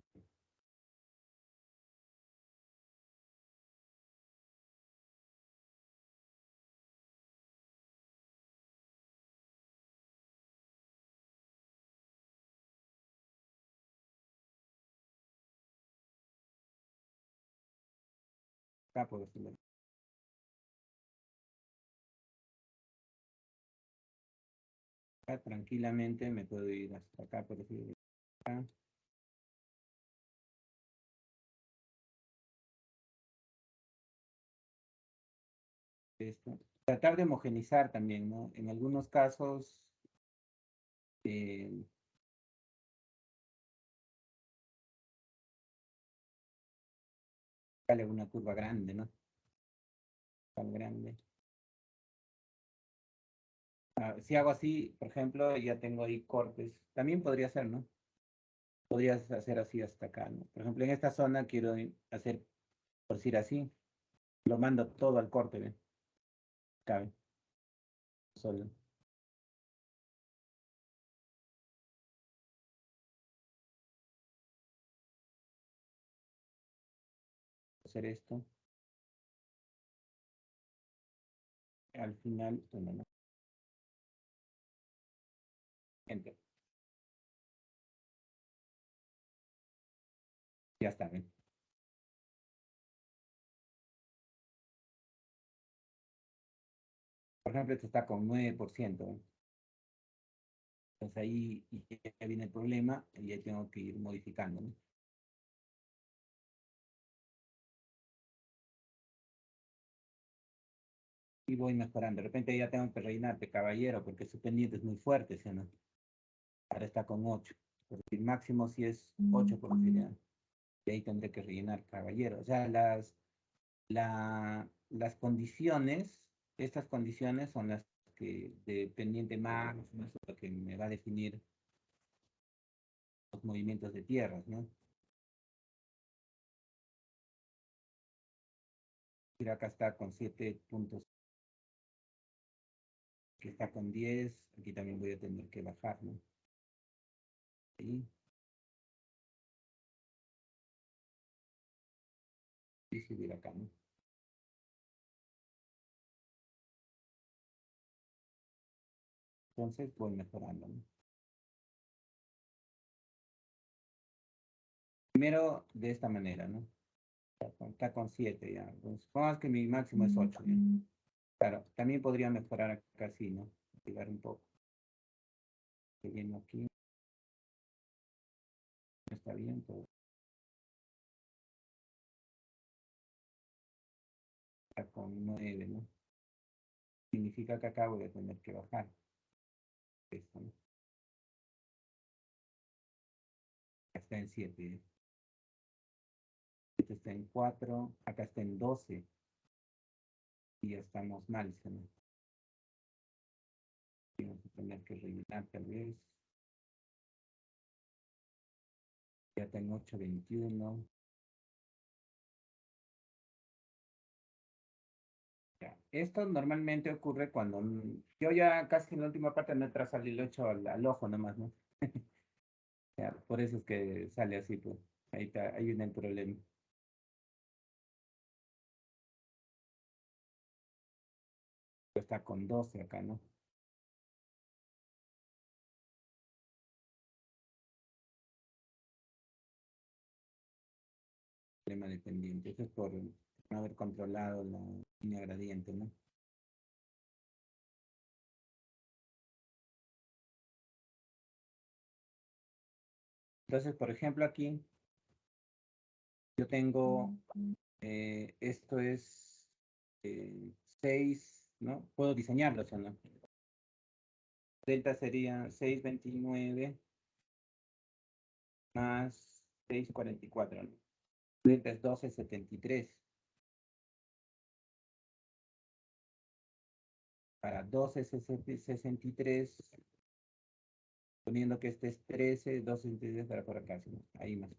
A: Acá puedo hacerlo. Acá tranquilamente me puedo ir hasta acá, por decir, acá. Esto. Tratar de homogenizar también, ¿no? En algunos casos, sale una curva grande, ¿no? Tan grande. Si hago así, por ejemplo, ya tengo ahí cortes. También podría ser, ¿no? Podrías hacer así hasta acá, ¿no? Por ejemplo, en esta zona quiero hacer, por decir así, lo mando todo al corte, ¿ven? Cabe. Solo. Hacer esto. Al final, bueno, ¿no? Enter. Ya está, ¿ven? Por ejemplo, esto está con 9%, ¿ven? Entonces ahí ya viene el problema y ya tengo que ir modificando, ¿no? Y voy mejorando. De repente ya tengo que rellenarte, caballero, porque su pendiente es muy fuerte, ¿sí o no? Ahora está con 8. El máximo sí es 8 por decir, y ahí tendré que rellenar, caballero. O sea, las condiciones, estas condiciones son las que de pendiente máximo, es lo que me va a definir los movimientos de tierras, ¿no? Mira, acá está con 7 puntos. Aquí está con 10. Aquí también voy a tener que bajar, ¿no? Ahí. Y subir acá, ¿no? Entonces voy mejorando, ¿no? Primero de esta manera, ¿no? Está con 7 ya. Entonces, supongamos que mi máximo es 8. ¿Ya? Claro, también podría mejorar acá así, ¿no? Llegar un poco. Lleno aquí. No está bien todo. Está con 9, ¿no? Significa que acá voy a tener que bajar. Esto, ¿no? Está en 7. ¿eh? Este está en 4. Acá está en 12. Y ya estamos mal, ¿no? Vamos a tener que rellenar tal vez. Ya tengo 8.21. Ya. esto normalmente ocurre cuando yo ya casi en la última parte no he trazado el hecho al ojo nomás, ¿no? Ya, por eso es que sale así, pues. Ahí está, ahí viene el problema. Está con 12 acá, ¿no? Problema dependiente. Eso es por no haber controlado la línea gradiente, ¿no? Entonces, por ejemplo, aquí yo tengo, esto es 6, ¿no? Puedo diseñarlo, ¿o no? Delta sería 629 más 644, ¿no? Delta es 1273. Para 1263, poniendo que este es 13, 1263 para por acá, ¿sí? Ahí más.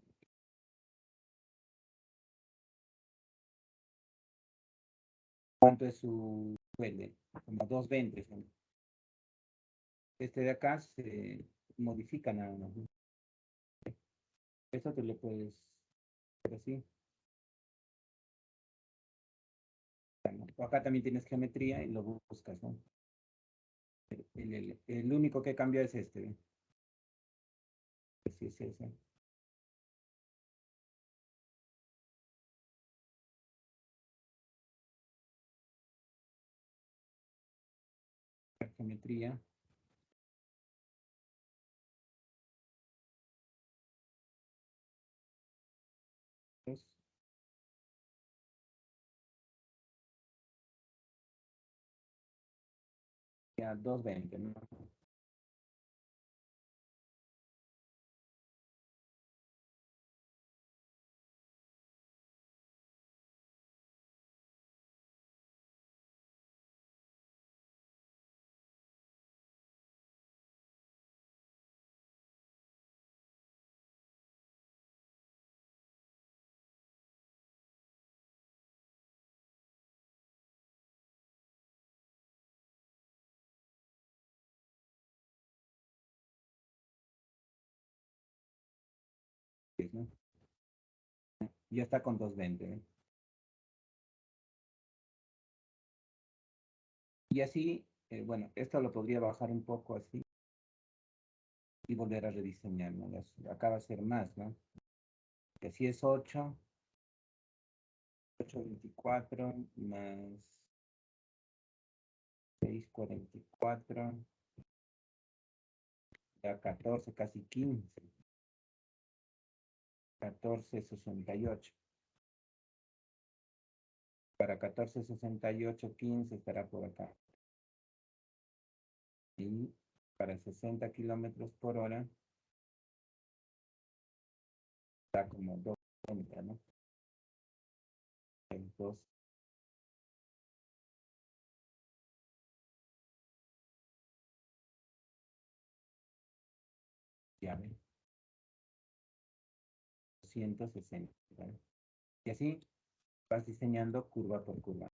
A: ¿Cuánto es su sueldo? Como 220, ¿no? Este de acá se modifica nada más, ¿no? Eso te lo puedes hacer así. Acá también tienes geometría y lo buscas, ¿no? El único que cambia es este, ¿ve? Sí, es ese. La geometría. Pues, ya 220, ¿no? ¿No? Ya está con 220, ¿eh? Y así, bueno, esto lo podría bajar un poco así y volver a rediseñar, ¿no? Acá va a ser más, ¿no? Que así es 8, 824 más 644, ya 14, casi 15, 1468. Para 1468, 15 estará por acá. Y para 60 kilómetros por hora, está como 230, ¿no? 2, ya ven, 260, ¿no? Y así vas diseñando curva por curva.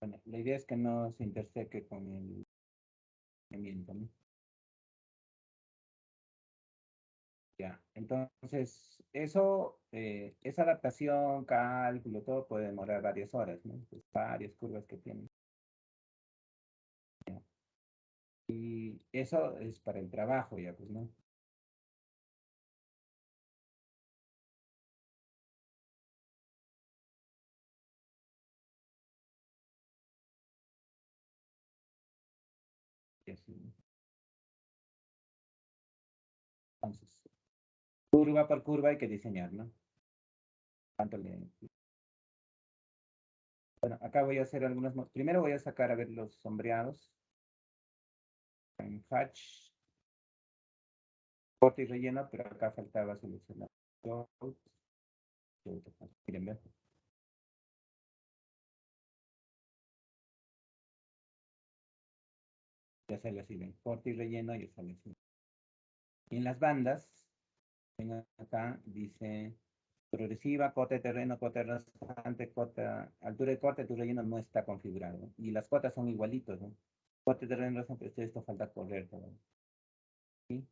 A: Bueno, la idea es que no se interseque con el movimiento, ¿no? Ya, entonces, eso, esa adaptación, cálculo, todo puede demorar varias horas, ¿no? Pues varias curvas que tienen. Ya. Y eso es para el trabajo, ya, pues, ¿no? Y así, ¿no? Entonces, curva por curva hay que diseñar, ¿no? ¿Cuánto le... Bueno, acá voy a hacer algunos... Primero voy a sacar a ver los sombreados. En Hatch, corte y relleno, pero acá faltaba seleccionar. Miren, ¿ven? Ya sale así, ven, corte y relleno, ya sale así. Y en las bandas, ven acá, dice progresiva, corte de terreno, corte rasante, altura de corte, tu relleno no está configurado, ¿no? Y las cotas son igualitos, ¿no? Corte de terreno, rasante, esto falta correr todo. ¿Sí?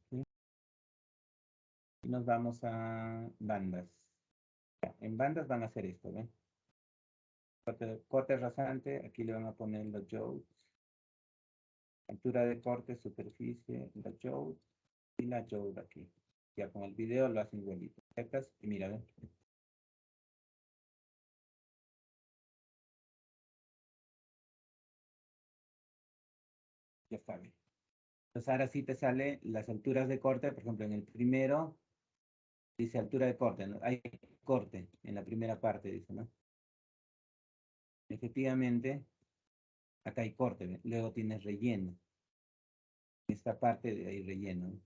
A: ¿Sí? Y nos vamos a bandas. Ya, en bandas van a hacer esto, ¿ven? Corte rasante, aquí le van a poner los joules. Altura de corte, superficie, la joule y la joule aquí. Ya con el video lo hacen igualito. Y mira, ¿ven? Ya está bien. Entonces ahora sí te sale las alturas de corte, por ejemplo, en el primero dice altura de corte, ¿no? Hay corte en la primera parte, dice, ¿no? Efectivamente, acá hay corte, ¿ven? Luego tienes relleno. En esta parte hay relleno, ¿no?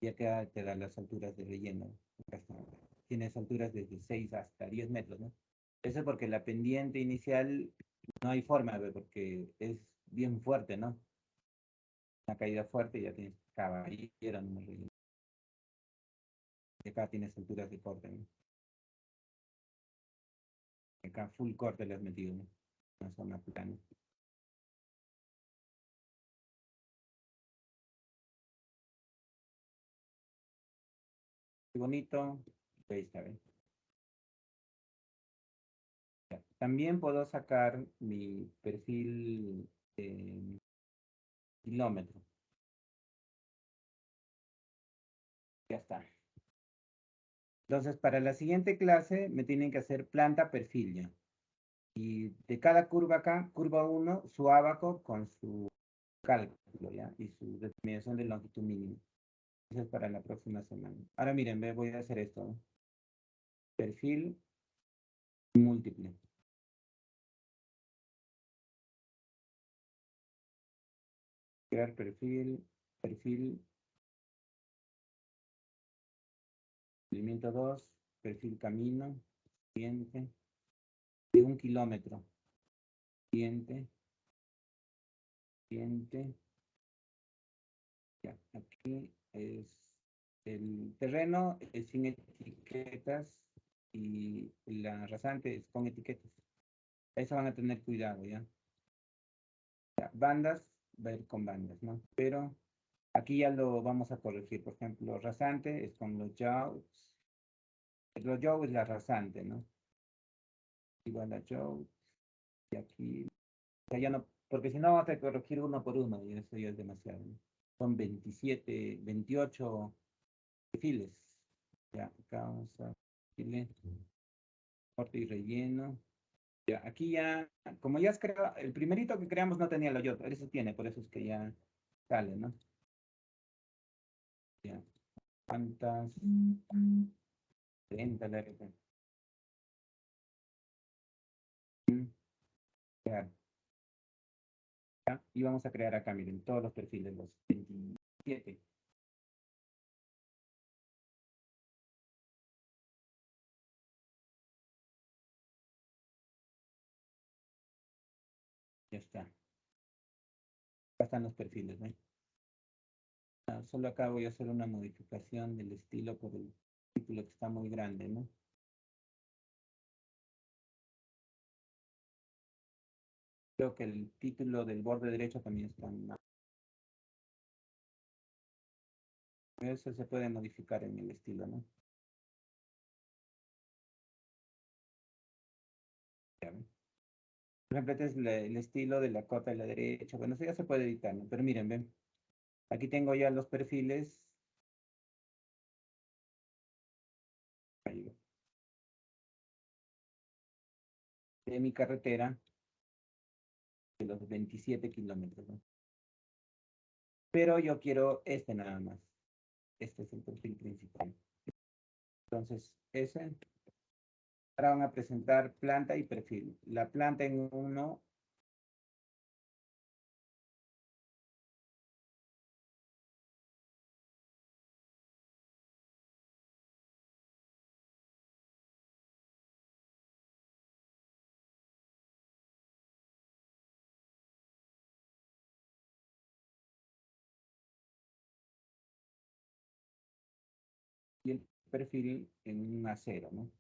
A: Y acá te da las alturas de relleno. Acá está. Tienes alturas desde 6 hasta 10 metros, ¿no? Eso porque la pendiente inicial no hay forma, ¿ve? Porque es bien fuerte, ¿no? Una caída fuerte y ya tienes caballero, no relleno. Y acá tienes alturas de corte, ¿no? Acá full corte le has metido, ¿no? Una zona plana. Qué bonito. Ahí está, ¿ven? Ya. También puedo sacar mi perfil kilómetro. Ya está. Entonces, para la siguiente clase me tienen que hacer planta perfil ya. Y de cada curva acá, curva 1, su abaco con su cálculo, ¿ya? Y su determinación de longitud mínima. Eso es para la próxima semana. Ahora miren, voy a hacer esto, ¿no? Perfil múltiple. Crear perfil, movimiento 2, perfil camino, siguiente, de 1 kilómetro, siguiente, siguiente. Ya, aquí es el terreno es sin etiquetas y la rasante es con etiquetas. Eso van a tener cuidado, ¿ya? Ya, bandas, va a ir con bandas, ¿no? Pero aquí ya lo vamos a corregir. Por ejemplo, rasante es con los jaws. Los jaws es la rasante, ¿no? Igual a jaws. Y aquí, o sea, ya no, porque si no vamos a corregir uno por uno y eso ya es demasiado, ¿no? Son 27, 28 perfiles. Ya, acá vamos a decirle corte y relleno. Ya, aquí ya, como ya has creado, el primerito que creamos no tenía el hoyo, pero eso tiene, por eso es que ya sale, ¿no? Ya, ¿cuántas? 30 le repito. Crear. Ya, y vamos a crear acá, miren, todos los perfiles, los 27. Ya está. Acá están los perfiles, ¿no? Solo acá voy a hacer una modificación del estilo por el título que está muy grande, ¿no? Creo que el título del borde derecho también está mal. Eso se puede modificar en el estilo, ¿no? Ya ven. Por ejemplo, este es el estilo de la cota de la derecha. Bueno, eso ya se puede editar, ¿no? Pero miren, ven. Aquí tengo ya los perfiles. Ahí va. De mi carretera de los 27 kilómetros, ¿no? Pero yo quiero este nada más. Este es el perfil principal. Entonces, ese. Ahora van a presentar planta y perfil. La planta en uno. Y el perfil en un acero, ¿no?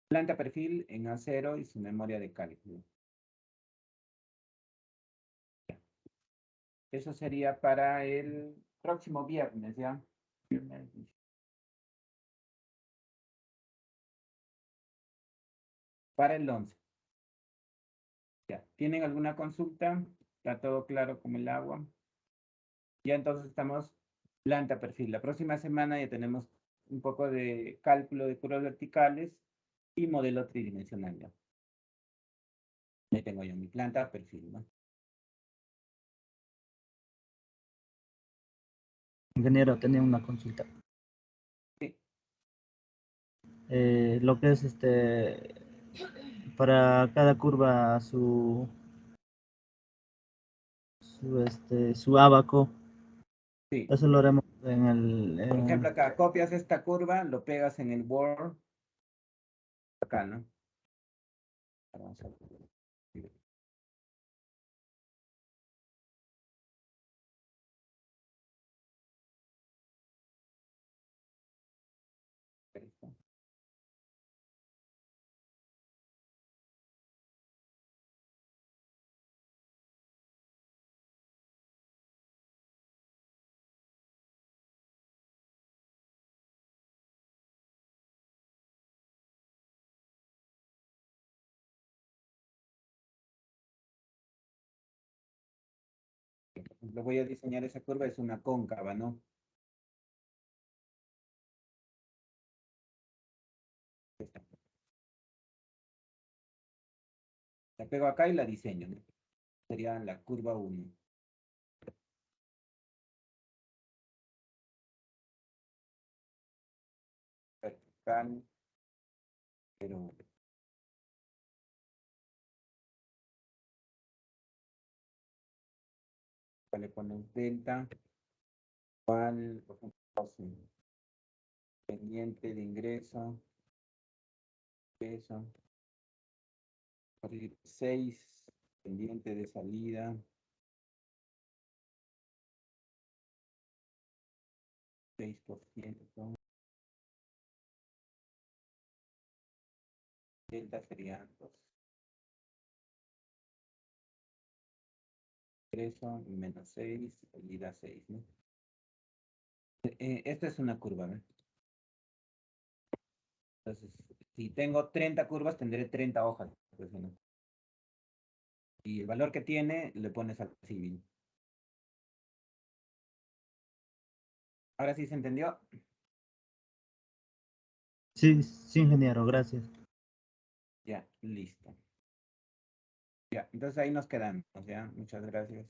A: Planta perfil en acero y su memoria de cálculo. Eso sería para el próximo viernes, ¿ya? Viernes. Para el 11. Ya. ¿Tienen alguna consulta? ¿Está todo claro como el agua? Ya entonces estamos planta perfil. La próxima semana ya tenemos un poco de cálculo de curvas verticales y modelo tridimensional, ¿ya? Ahí tengo yo mi planta perfil, ¿no?
K: Ingeniero, tenía una consulta.
A: Sí.
K: Lo que es para cada curva su abaco.
A: Sí.
K: Eso lo haremos en el.
A: Por ejemplo, acá copias esta curva, lo pegas en el Word. Acá, ¿no? Vamos a ver. Lo voy a diseñar esa curva, es una cóncava, ¿no? Esta. La pego acá y la diseño, ¿no? Sería la curva 1. Vertical, pero le pones delta, cual, por ejemplo, pendiente de ingreso, eso, 6, pendiente de salida, 6%, delta sería 2. Ingreso, menos 6, salida 6, ¿no? Esta es una curva, ¿no? Entonces, si tengo 30 curvas, tendré 30 hojas. Pues, ¿no? Y el valor que tiene, le pones al civil. ¿Ahora sí se entendió?
K: Sí, sí, ingeniero, gracias.
A: Ya, listo. Ya, entonces ahí nos quedamos, ¿ya? Muchas gracias.